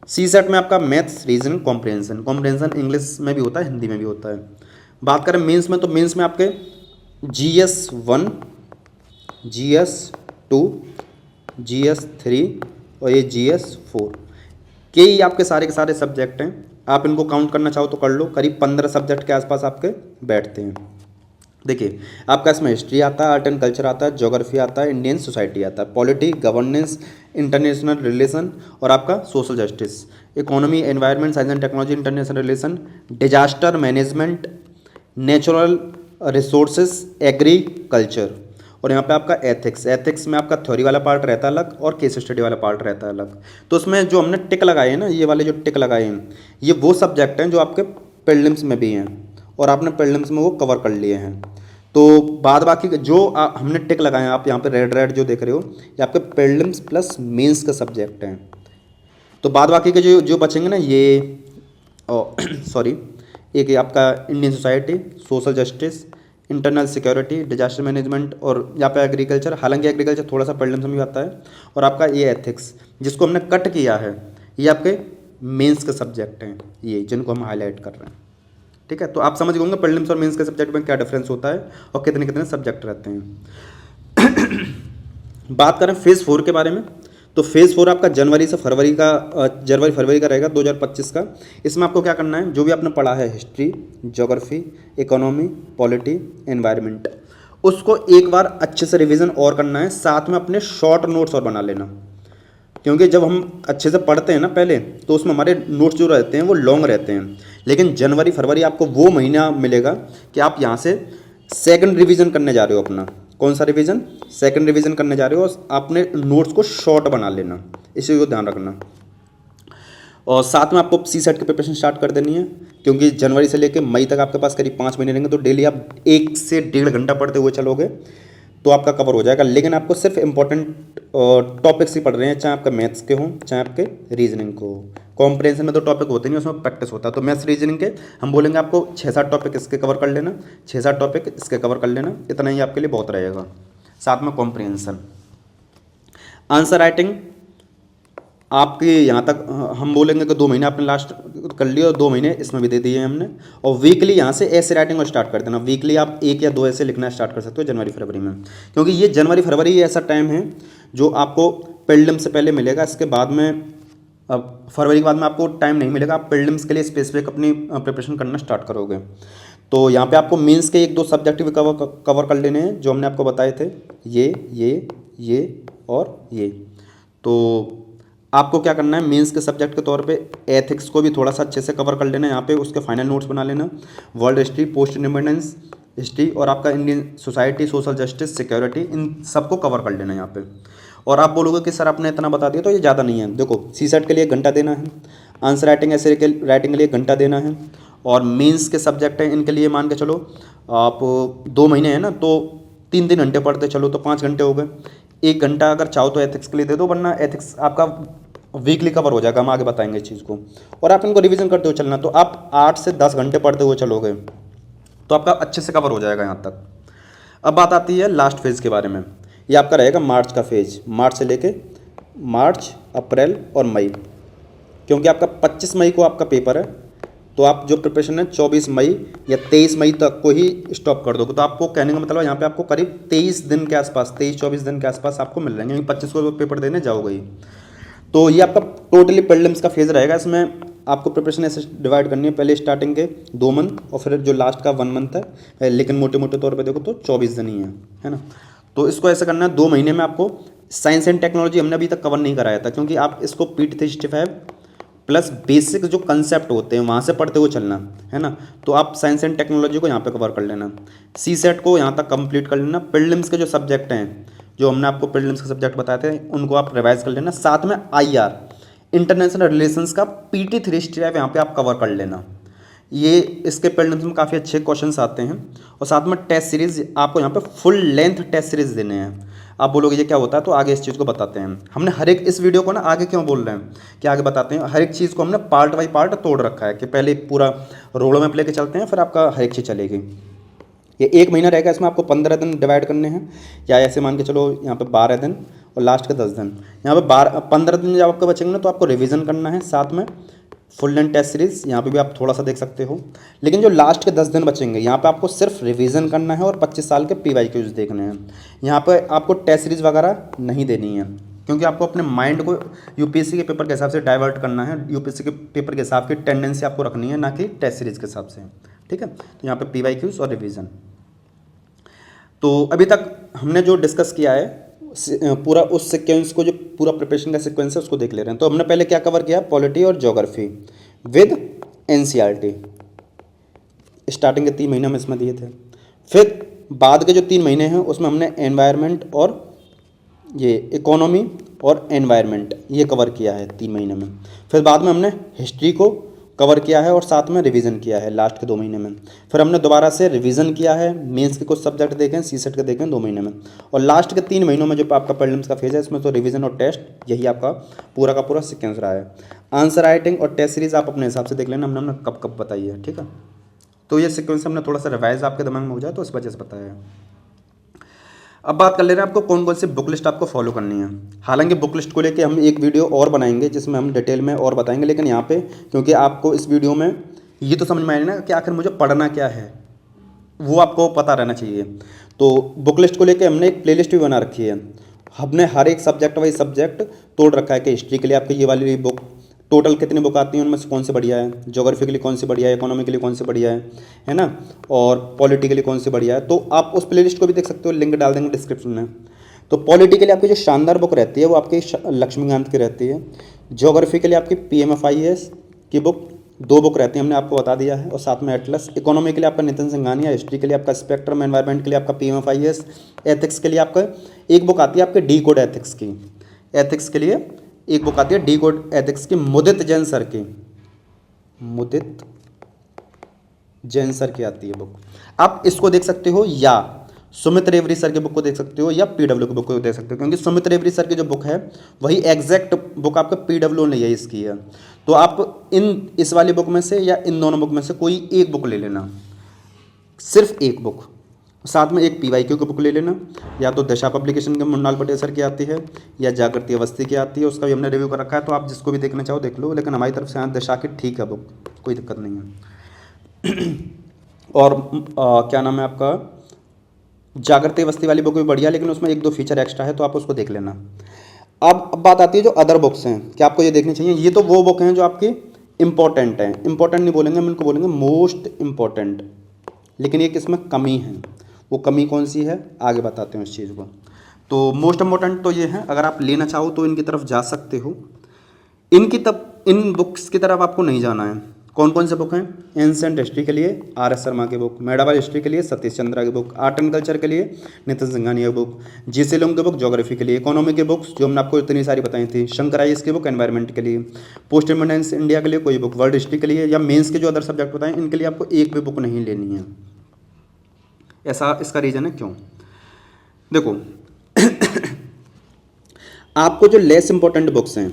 CSET में आपका मैथ्स, रीजनिंग, कॉम्प्रिहेंशन इंग्लिश में भी होता है, हिंदी में भी होता है। बात करें मेंस में, तो मेंस में आपके GS1, GS2, GS3 और ये GS4 के ही आपके सारे के सारे सब्जेक्ट हैं। आप इनको काउंट करना चाहो तो कर लो, करीब 15 सब्जेक्ट के आसपास आपके बैठते हैं। देखिए आपका इसमें हिस्ट्री आता है, आर्ट एंड कल्चर आता है, ज्योग्राफी आता है, इंडियन सोसाइटी आता है, पॉलिटी, गवर्नेंस, इंटरनेशनल रिलेशन और आपका social justice, economy, environment, science and technology, international relation, disaster management, natural resources, agriculture और यहाँ पे आपका एथिक्स। एथिक्स में आपका थ्योरी वाला पार्ट रहता है अलग और केस स्टडी वाला पार्ट रहता है अलग। तो उसमें जो हमने टिक लगाए हैं ना, ये वाले जो टिक लगाए हैं, ये वो सब्जेक्ट हैं जो आपके प्रीलिम्स में भी हैं और आपने प्रीलिम्स में वो कवर कर लिए हैं। तो बाद बाकी जो हमने टिक लगाए हैं, आप यहाँ पे रेड रेड जो देख रहे हो, ये आपके प्रीलिम्स प्लस मेंस का सब्जेक्ट हैं। तो बाद बाकी के जो जो बचेंगे ना, ये सॉरी, एक ये आपका Indian society, social justice, internal security, disaster management और यहाँ पे एग्रीकल्चर। हालांकि एग्रीकल्चर थोड़ा सा प्रीलिम्स में भी आता है। और आपका ये एथिक्स जिसको हमने कट किया है, ये आपके मेंस के सब्जेक्ट हैं, ये जिनको हम हाईलाइट कर रहे हैं। ठीक है, तो आप समझ गए होंगे प्रीलिम्स और मेंस के सब्जेक्ट में क्या डिफरेंस होता है और कितने कितने सब्जेक्ट रहते हैं। बात करें फेज़ 4 के बारे में, तो फेज़ 4 आपका जनवरी फरवरी का रहेगा 2025 का। इसमें आपको क्या करना है, जो भी आपने पढ़ा है history, geography, economy, polity, environment, उसको एक बार अच्छे से रिवीजन और करना है। साथ में अपने शॉर्ट नोट्स और बना लेना, क्योंकि जब हम अच्छे से पढ़ते हैं ना पहले, तो उसमें हमारे नोट्स जो रहते हैं वो लॉन्ग रहते हैं। लेकिन जनवरी फरवरी आपको वो महीना मिलेगा कि आप यहाँ से सेकंड रिवीजन करने जा रहे हो अपना। कौन सा रिवीजन? सेकंड रिवीजन करने जा रहे हो और आपने नोट्स को शॉर्ट बना लेना, इसी को ध्यान रखना। और साथ में आपको CSET की प्रिपरेशन स्टार्ट कर देनी है, क्योंकि जनवरी से लेकर मई तक आपके पास करीब 5 महीने रहेंगे। तो डेली आप 1 से 1.5 घंटा पढ़ते हुए चलोगे तो आपका कवर हो जाएगा। लेकिन आपको सिर्फ इंपॉर्टेंट टॉपिक्स ही पढ़ रहे हैं, चाहे आपके मैथ्स के हों चाहे आपके रीजनिंग को हो। कॉम्प्रिहेंशन में तो टॉपिक होते नहीं, उसमें प्रैक्टिस होता है। तो मैथ्स रीजनिंग के हम बोलेंगे आपको 6-7 टॉपिक इसके कवर कर लेना, 6-7 टॉपिक इसके कवर कर लेना, इतना ही आपके लिए बहुत रहेगा। साथ में कॉम्प्रिहेंशन, आंसर राइटिंग आपके यहाँ तक हम बोलेंगे कि 2 महीने आपने लास्ट कर लिया और 2 महीने इसमें भी दे दिए हैं हमने। और वीकली यहाँ से ऐसे राइटिंग को स्टार्ट कर देना। वीकली आप 1 या 2 ऐसे लिखना स्टार्ट कर सकते हो जनवरी फरवरी में, क्योंकि ये जनवरी फरवरी ऐसा टाइम है जो आपको प्रीलिम्स से पहले मिलेगा। इसके बाद में अब फरवरी के बाद में आपको टाइम नहीं मिलेगा, आप प्रीलिम्स के लिए स्पेसिफिक अपनी प्रिपरेशन करना स्टार्ट करोगे। तो यहाँ पे आपको मेंस के 1-2 सब्जेक्ट भी कवर कर लेने हैं जो हमने आपको बताए थे, ये और ये। तो आपको क्या करना है, मेंस के सब्जेक्ट के तौर पे एथिक्स को भी थोड़ा सा अच्छे से कवर कर लेना है। यहाँ पे उसके फाइनल नोट्स बना लेना। World history, post independence history और आपका Indian society, social justice, security, इन सबको कवर कर लेना है यहाँ पे। और आप बोलोगे कि सर आपने इतना बता दिया, तो ये ज़्यादा नहीं है। देखो CSET के लिए 1 घंटा देना है, आंसर राइटिंग ऐसे राइटिंग के लिए 1 घंटा देना है, और मेंस के सब्जेक्ट हैं इनके लिए मान के चलो आप 2 महीने हैं ना, तो 3-3 घंटे पढ़ते चलो तो 5 घंटे हो गए। 1 घंटा अगर चाहो तो एथिक्स के लिए दे दो, वरना एथिक्स आपका वीकली कवर हो जाएगा, हम आगे बताएंगे इस चीज़ को। और आप इनको रिवीजन करते हुए चलना, तो आप 8 से 10 घंटे पढ़ते हुए चलोगे तो आपका अच्छे से कवर हो जाएगा यहाँ तक। अब बात आती है लास्ट फेज़ के बारे में। ये आपका रहेगा मार्च का फेज़, मार्च से लेके मार्च, अप्रैल और मई, क्योंकि आपका 25 मई को आपका पेपर है। तो आप जो प्रिपरेशन है 24 मई या 23 मई तक को ही स्टॉप कर दोगे। तो आपको कहने का मतलब यहाँ पे आपको करीब 23 दिन के आसपास, 23-24 दिन के आसपास आपको मिल रहे हैं, 25 को पेपर देने जाओगे ही। तो ये आपका टोटली प्रीलिम्स का फेज़ रहेगा। इसमें आपको प्रिपरेशन ऐसे डिवाइड करनी है, पहले स्टार्टिंग के 2 मंथ और फिर जो लास्ट का 1 मंथ है, लेकिन मोटे मोटे तौर पे देखो तो 24 दिन ही है ना। तो इसको ऐसे करना है 2 महीने में। आपको साइंस एंड टेक्नोलॉजी हमने अभी तक कवर नहीं कराया था, क्योंकि आप इसको PT 365 प्लस बेसिक जो कंसेप्ट होते हैं वहाँ से पढ़ते हुए चलना है ना। तो आप साइंस एंड टेक्नोलॉजी को यहाँ पे कवर कर लेना, CSET को यहाँ तक कंप्लीट कर लेना। प्रीलिम्स के जो सब्जेक्ट हैं, जो हमने आपको प्रीलिम्स के सब्जेक्ट बताए थे, उनको आप रिवाइज कर लेना। साथ में IR, इंटरनेशनल रिलेशंस का PT 365 यहाँ पे आप कवर कर लेना। ये इसके प्रीलिम्स में काफ़ी अच्छे क्वेश्चंस आते हैं। और साथ में टेस्ट सीरीज़ आपको यहाँ पे फुल लेंथ टेस्ट सीरीज़ देने हैं। आप बोलोगे ये क्या होता है, तो आगे इस चीज़ को बताते हैं। हमने हर एक इस वीडियो को ना आगे क्यों बोल रहे हैं कि आगे बताते हैं, हर एक चीज़ को हमने पार्ट बाई पार्ट तोड़ रखा है कि पहले पूरा रोड मैप लेके चलते हैं, फिर आपका हर एक चीज़ चलेगी। ये 1 महीना रहेगा, इसमें आपको 15 दिन डिवाइड करने हैं, या ऐसे मान के चलो यहाँ पे 12 दिन और लास्ट के 10 दिन। यहाँ पे 15 दिन जब आपके बचेंगे ना, तो आपको रिवीजन करना है। साथ में फुल लेंथ टेस्ट सीरीज़ यहाँ पे भी आप थोड़ा सा देख सकते हो। लेकिन जो लास्ट के 10 दिन बचेंगे यहाँ पे आपको सिर्फ रिवीजन करना है और 25 साल के PYQs देखने हैं। यहाँ पे आपको टेस्ट सीरीज़ वगैरह नहीं देनी है, क्योंकि आपको अपने माइंड को यूपीएससी के पेपर के हिसाब से डाइवर्ट करना है। यूपीएससी के पेपर के हिसाब की टेंडेंसी आपको रखनी है, ना कि टेस्ट सीरीज़ के हिसाब से। ठीक है, तो यहाँ पे PYQs और रिवीजन। तो अभी तक हमने जो डिस्कस किया है पूरा उस सीक्वेंस को, जो पूरा प्रिपरेशन का सीक्वेंस है उसको देख ले रहे हैं। तो हमने पहले क्या कवर किया, पॉलिटी और ज्योग्राफी विद NCERT। स्टार्टिंग के 3 महीने हम इसमें दिए थे। फिर बाद के जो 3 महीने हैं उसमें हमने एनवायरनमेंट और ये इकोनॉमी और एनवायरनमेंट ये कवर किया है 3 महीने में। फिर बाद में हमने हिस्ट्री को कवर किया है और साथ में रिवीजन किया है लास्ट के 2 महीने में। फिर हमने दोबारा से रिवीजन किया है, मेंस के कुछ सब्जेक्ट देखें, CSET के देखें 2 महीने में। और लास्ट के 3 महीनों में जो आपका प्रीलिम्स का फेज है इसमें तो रिवीजन और टेस्ट, यही आपका पूरा का पूरा सीक्वेंस रहा है। आंसर राइटिंग और टेस्ट सीरीज आप अपने हिसाब से देख लेना, हमने कब कब बताई है। ठीक है, तो ये सीक्वेंस हमने थोड़ा सा रिवाइज आपके दिमाग में हो जाए तो इस वजह से बताया है। अब बात कर ले रहे हैं आपको कौन कौन सी बुक लिस्ट आपको फॉलो करनी है। हालांकि बुक लिस्ट को लेके हम एक वीडियो और बनाएंगे जिसमें हम डिटेल में और बताएंगे, लेकिन यहाँ पे क्योंकि आपको इस वीडियो में ये तो समझ में आए ना कि आखिर मुझे पढ़ना क्या है, वो आपको पता रहना चाहिए। तो बुक लिस्ट को लेके हमने एक प्लेलिस्ट भी बना रखी है। हमने हर एक सब्जेक्ट वाइज सब्जेक्ट तोड़ रखा है कि हिस्ट्री के लिए आपकी ये वाली बुक टोटल कितनी बुक आती हैं, उनमें से कौन सी बढ़िया है, ज्योग्राफी के लिए कौन सी बढ़िया है, इकोनॉमी के लिए कौन सी बढ़िया है ना, और पॉलिटी के लिए कौन सी बढ़िया है। तो आप उस प्लेलिस्ट को भी देख सकते हो, लिंक डाल देंगे डिस्क्रिप्शन में। तो पॉलिटी के लिए आपकी जो शानदार बुक रहती है वो आपकी लक्ष्मीकांत की रहती है। ज्योग्राफी के लिए आपकी PMFIS की बुक 2 बुक रहती है, हमने आपको बता दिया है, और साथ में एटलस। इकोनॉमी के लिए आपका नितिन सिंघानिया, हिस्ट्री के लिए आपका स्पेक्ट्रम, एनवायरनमेंट के लिए आपका PMFIS, एथिक्स के लिए आपका एक बुक आती है आपके डी कोड एथिक्स की। एथिक्स के लिए एक बुक आती है डी कोड एथिक्स की, मुदित जैन सर की, मुदित जैन सर की आती है बुक। आप इसको देख सकते हो, या सुमित रेवरी सर की बुक को देख सकते हो, या PW की बुक को देख सकते हो, क्योंकि सुमित रेवरी सर की जो बुक है वही एग्जैक्ट बुक आपका PW ने यही इसकी है। तो आप इस वाली बुक में से या इन दोनों बुक में से कोई एक बुक ले लेना, सिर्फ एक बुक। साथ में एक PYQ की बुक ले लेना, या तो दिशा पब्लिकेशन के मुन्नाल पटेल सर की आती है, या जागृति अवस्थी की आती है, उसका भी हमने रिव्यू कर रखा है। तो आप जिसको भी देखना चाहो देख लो, लेकिन हमारी तरफ से यहाँ दिशा की ठीक है बुक, कोई दिक्कत नहीं है। और क्या नाम है आपका, जागृति अवस्थी वाली बुक भी बढ़िया, लेकिन उसमें 1-2 फीचर एक्स्ट्रा है, तो आप उसको देख लेना। अब बात आती है जो अदर बुक्स हैं, कि आपको ये देखनी चाहिए। ये तो वो बुक हैं जो आपकी इंपॉर्टेंट हैं, इंपॉर्टेंट नहीं बोलेंगे हम इनको, बोलेंगे मोस्ट इंपॉर्टेंट। लेकिन एक इसमें कमी है, वो कमी कौन सी है आगे बताते हैं उस चीज़ को। तो मोस्ट इंपॉर्टेंट तो ये है, अगर आप लेना चाहो तो इनकी तरफ जा सकते हो। इन बुक्स की तरफ आपको नहीं जाना है। कौन कौन से बुक हैं, एंसेंट हिस्ट्री के लिए RS शर्मा की बुक, मेडावाल हिस्ट्री के लिए सतीश चंद्रा की बुक, आर्ट एंड कल्चर के लिए नितिन सिंघानिया की बुक, GC लोंग की बुक ज्योग्राफी के लिए, इकोनॉमी की बुक्स जो हमने आपको इतनी सारी बताई थी, शंकर आइएस की बुक एनवायरनमेंट के लिए, पोस्ट इंडिपेंडेंस इंडिया के लिए कोई बुक, वर्ल्ड हिस्ट्री के लिए, या मेंस के जो अदर सब्जेक्ट बताएं इनके लिए आपको एक भी बुक नहीं लेनी है। ऐसा इसका रीज़न है क्यों, देखो आपको जो लेस इंपॉर्टेंट बुक्स हैं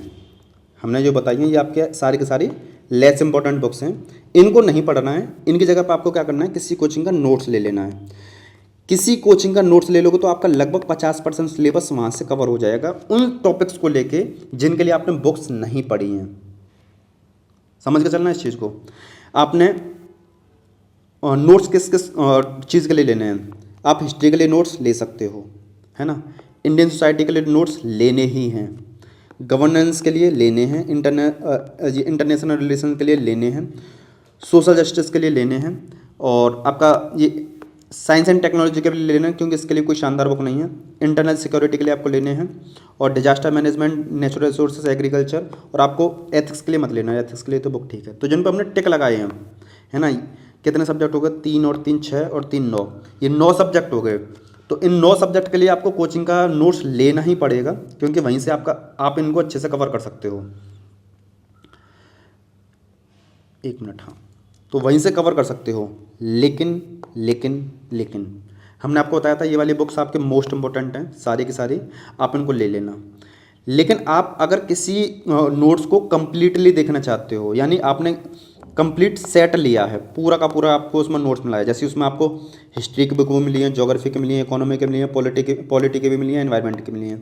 हमने जो बताई हैं, ये आपके सारी की सारी लेस इंपॉर्टेंट बुक्स हैं, इनको नहीं पढ़ना है। इनकी जगह पर आपको क्या करना है, किसी कोचिंग का नोट्स ले लेना है। किसी कोचिंग का नोट्स ले लोगे तो आपका लगभग 50% सिलेबस वहाँ से कवर हो जाएगा, उन टॉपिक्स को लेके जिनके लिए आपने बुक्स नहीं पढ़ी हैं। समझ के चलना इस चीज़ को। आपने नोट्स किस किस चीज़ के लिए लेने हैं, आप हिस्ट्री के लिए नोट्स ले सकते हो, है ना, इंडियन सोसाइटी के लिए नोट्स लेने ही हैं, गवर्नेंस के लिए लेने हैं, इंटरनेशनल रिलेशन के लिए लेने हैं, सोशल जस्टिस के लिए लेने हैं, और आपका ये साइंस एंड टेक्नोलॉजी के लिए लेना है, क्योंकि इसके लिए कोई शानदार बुक नहीं है। इंटरनल सिक्योरिटी के लिए आपको लेने हैं, और disaster management, natural resources, agriculture, और आपको एथिक्स के लिए मत लेना है। एथिक्स के लिए तो बुक ठीक है। तो जिन पर हमने टिक लगाए हैं, है ना, कितने सब्जेक्ट हो गए, 3 और 3 6 और 3 9, ये 9 सब्जेक्ट हो गए। तो इन 9 सब्जेक्ट के लिए आपको कोचिंग का नोट्स लेना ही पड़ेगा, क्योंकि वहीं से आप इनको अच्छे से कवर कर सकते हो। 1 मिनट, हाँ, तो वहीं से कवर कर सकते हो। लेकिन हमने आपको बताया था ये वाली बुक्स आपके मोस्ट इंपॉर्टेंट हैं, सारी की सारी आप इनको ले लेना। लेकिन आप अगर किसी नोट्स को कंप्लीटली देखना चाहते हो, यानी आपने कंप्लीट सेट लिया है, पूरा का पूरा आपको उसमें नोट्स मिला है, जैसे उसमें आपको हिस्ट्री की बुक भी मिली है, ज्योग्राफी की मिली है, इकोनॉमी की मिली है, पॉलिटी की भी मिली है, एनवायरनमेंट की मिली है,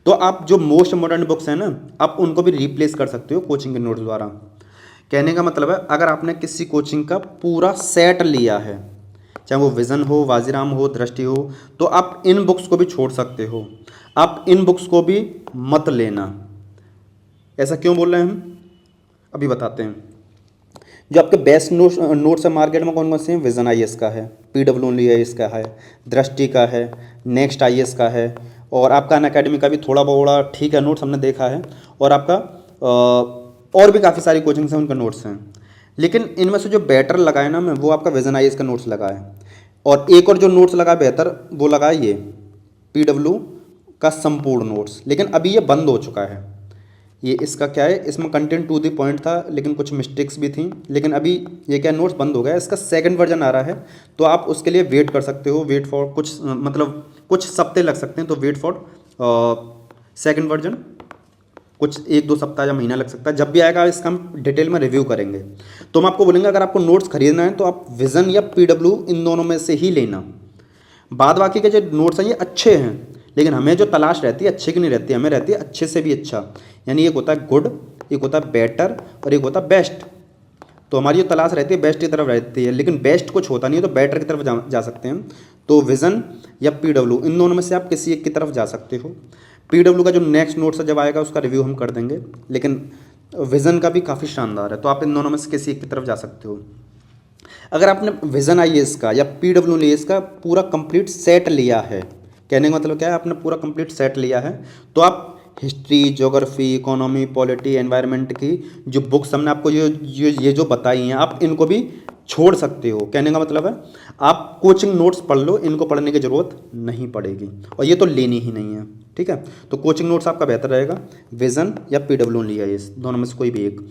तो आप जो मोस्ट इंपॉर्टेंट बुक्स हैं ना, आप उनको भी रिप्लेस कर सकते हो कोचिंग के नोट्स द्वारा। कहने का मतलब है अगर आपने किसी कोचिंग का पूरा सेट लिया है, चाहे वो विज़न हो, वाजीराम हो, दृष्टि हो, तो आप इन बुक्स को भी छोड़ सकते हो, आप इन बुक्स को भी मत लेना। ऐसा क्यों बोल रहे हैं हम, अभी बताते हैं। जो आपके बेस्ट नोट्स है मार्केट में कौन कौन से हैं, विज़न आईएएस का है, पीडब्ल्यूडी आईएएस का है, दृष्टि का है, नेक्स्ट आईएएस का है, और आपका अनअकैडमी का भी थोड़ा बहुत ठीक है नोट्स हमने देखा है, और आपका और भी काफ़ी सारी कोचिंग्स हैं उनका नोट्स हैं। लेकिन इनमें से जो बेटर लगा है ना मैं, वो आपका विज़न आईएएस का नोट्स लगा है, और एक और जो नोट्स लगा है बेहतर वो लगा है ये पीडब्ल्यू का संपूर्ण नोट्स। लेकिन अभी ये बंद हो चुका है। ये इसका क्या है, इसमें कंटेंट टू द पॉइंट था लेकिन कुछ मिस्टेक्स भी थी, लेकिन अभी ये क्या नोट्स बंद हो गया है। इसका सेकंड वर्जन आ रहा है, तो आप उसके लिए वेट कर सकते हो। वेट फॉर कुछ मतलब कुछ हफ्ते लग सकते हैं, तो वेट फॉर सेकंड वर्जन, कुछ 1-2 सप्ताह या महीना लग सकता है। जब भी आएगा इसका हम डिटेल में रिव्यू करेंगे। तो हम आपको बोलेंगे अगर आपको नोट्स खरीदना है तो आप विज़न या पीडब्ल्यू इन दोनों में से ही लेना। बाद बाकी के जो नोट्स हैं ये अच्छे हैं, लेकिन हमें जो तलाश रहती है अच्छे की नहीं रहती, हमें रहती है अच्छे से भी अच्छा। यानी एक होता है गुड, एक होता है बेटर, और एक होता है बेस्ट। तो हमारी जो तलाश रहती है बेस्ट की तरफ रहती है, लेकिन बेस्ट कुछ होता नहीं है तो बेटर की तरफ जा सकते हैं। तो विज़न या पीडब्ल्यू इन दोनों में से आप किसी एक की तरफ जा सकते हो। पीडब्ल्यू का जो नेक्स्ट नोट्स है जब आएगा उसका रिव्यू हम कर देंगे, लेकिन विज़न का भी काफ़ी शानदार है, तो आप इन दोनों में से किसी एक की तरफ जा सकते हो। अगर आपने विज़न आईएएस का या पीडब्ल्यू आईएएस का पूरा कंप्लीट सेट लिया है, कहने का मतलब क्या है, आपने पूरा कंप्लीट सेट लिया है, तो आप history, geography, economy, polity, environment की जो बुक्स हमने आपको ये जो बताई हैं, आप इनको भी छोड़ सकते हो। कहने का मतलब है आप कोचिंग नोट्स पढ़ लो, इनको पढ़ने की ज़रूरत नहीं पड़ेगी, और ये तो लेनी ही नहीं है। ठीक है, तो कोचिंग नोट्स आपका बेहतर रहेगा विज़न या पीडब्ल्यू आईएएस दोनों में से कोई भी एक।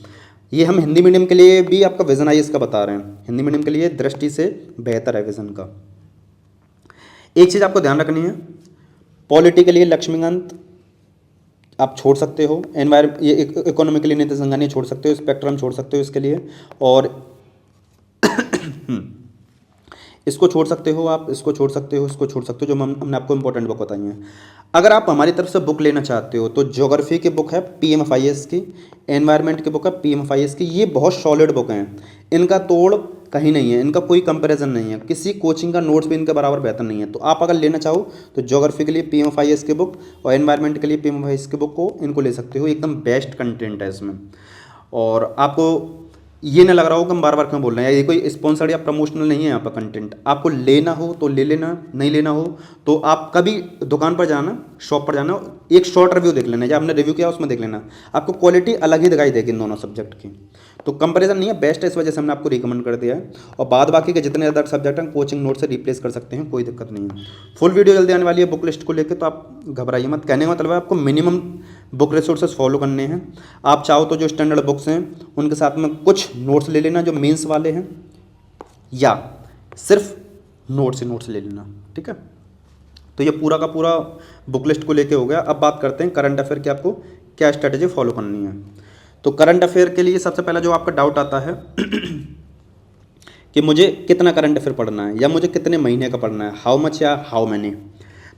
ये हम हिंदी मीडियम के लिए भी आपका विज़न आईएएस का बता रहे हैं, हिंदी मीडियम के लिए दृष्टि से बेहतर है विज़न का। एक चीज़ आपको ध्यान रखनी है, पॉलिटी के लिए लक्ष्मीकांत आप छोड़ सकते हो, ये इकोनॉमी के लिए नीति संघानी छोड़ सकते हो, स्पेक्ट्रम छोड़ सकते हो इसके लिए, और इसको छोड़ सकते हो आप, इसको छोड़ सकते हो, इसको छोड़ सकते हो, जो हमने आपको इंपॉर्टेंट बुक बताई हैं। अगर आप हमारी तरफ से बुक लेना चाहते हो तो ज्योग्राफी की बुक है पीएमएफआईएस की, एनवायरनमेंट की बुक है पीएमएफआईएस की। ये बहुत सॉलिड बुक हैं, इनका तोड़ कहीं नहीं है, इनका कोई कंपैरिजन नहीं है, किसी कोचिंग का नोट्स भी इनके बराबर बेहतर नहीं है। तो आप अगर लेना चाहो तो ज्योग्राफी के लिए पीएमएफआईएस की बुक और एनवायरनमेंट के लिए पीएमएफआईएस की बुक को इनको ले सकते हो, एकदम बेस्ट कंटेंट है इसमें। और आपको ये ना लग रहा हो कि हम बार बार क्यों बोल रहे हैं, ये कोई स्पॉन्सर्ड या प्रमोशनल नहीं है यहाँ पर कंटेंट। आपको लेना हो तो ले लेना, नहीं लेना हो तो आप कभी दुकान पर जाना, शॉप पर जाना, एक शॉर्ट रिव्यू देख लेना, या आपने रिव्यू किया उसमें देख लेना, आपको क्वालिटी अलग ही दिखाई देगी इन दोनों सब्जेक्ट की। तो कंपैरिजन नहीं है, बेस्ट है, इस वजह से हमने आपको रिकमेंड कर दिया है। और बाद बाकी के जितने अदर सब्जेक्ट हैं कोचिंग नोट से रिप्लेस कर सकते हैं, कोई दिक्कत नहीं है। फुल वीडियो जल्दी आने वाली है बुक लिस्ट को लेकर, तो आप घबराइए मत। कहने का मतलब है आपको मिनिमम बुक रिसोर्सेज फॉलो करने हैं। आप चाहो तो जो स्टैंडर्ड बुक्स हैं उनके साथ में कुछ नोट्स ले लेना जो मेंस वाले हैं, या सिर्फ नोट्स ले लेना। ठीक है, तो ये पूरा का पूरा बुक लिस्ट को लेके हो गया। अब बात करते हैं करंट अफेयर की, आपको क्या स्ट्रेटेजी फॉलो करनी है। तो करंट अफेयर के लिए सबसे पहला जो आपका डाउट आता है कि मुझे कितना करंट अफेयर पढ़ना है या मुझे कितने महीने का पढ़ना है, हाउ मच या हाउ मैनी।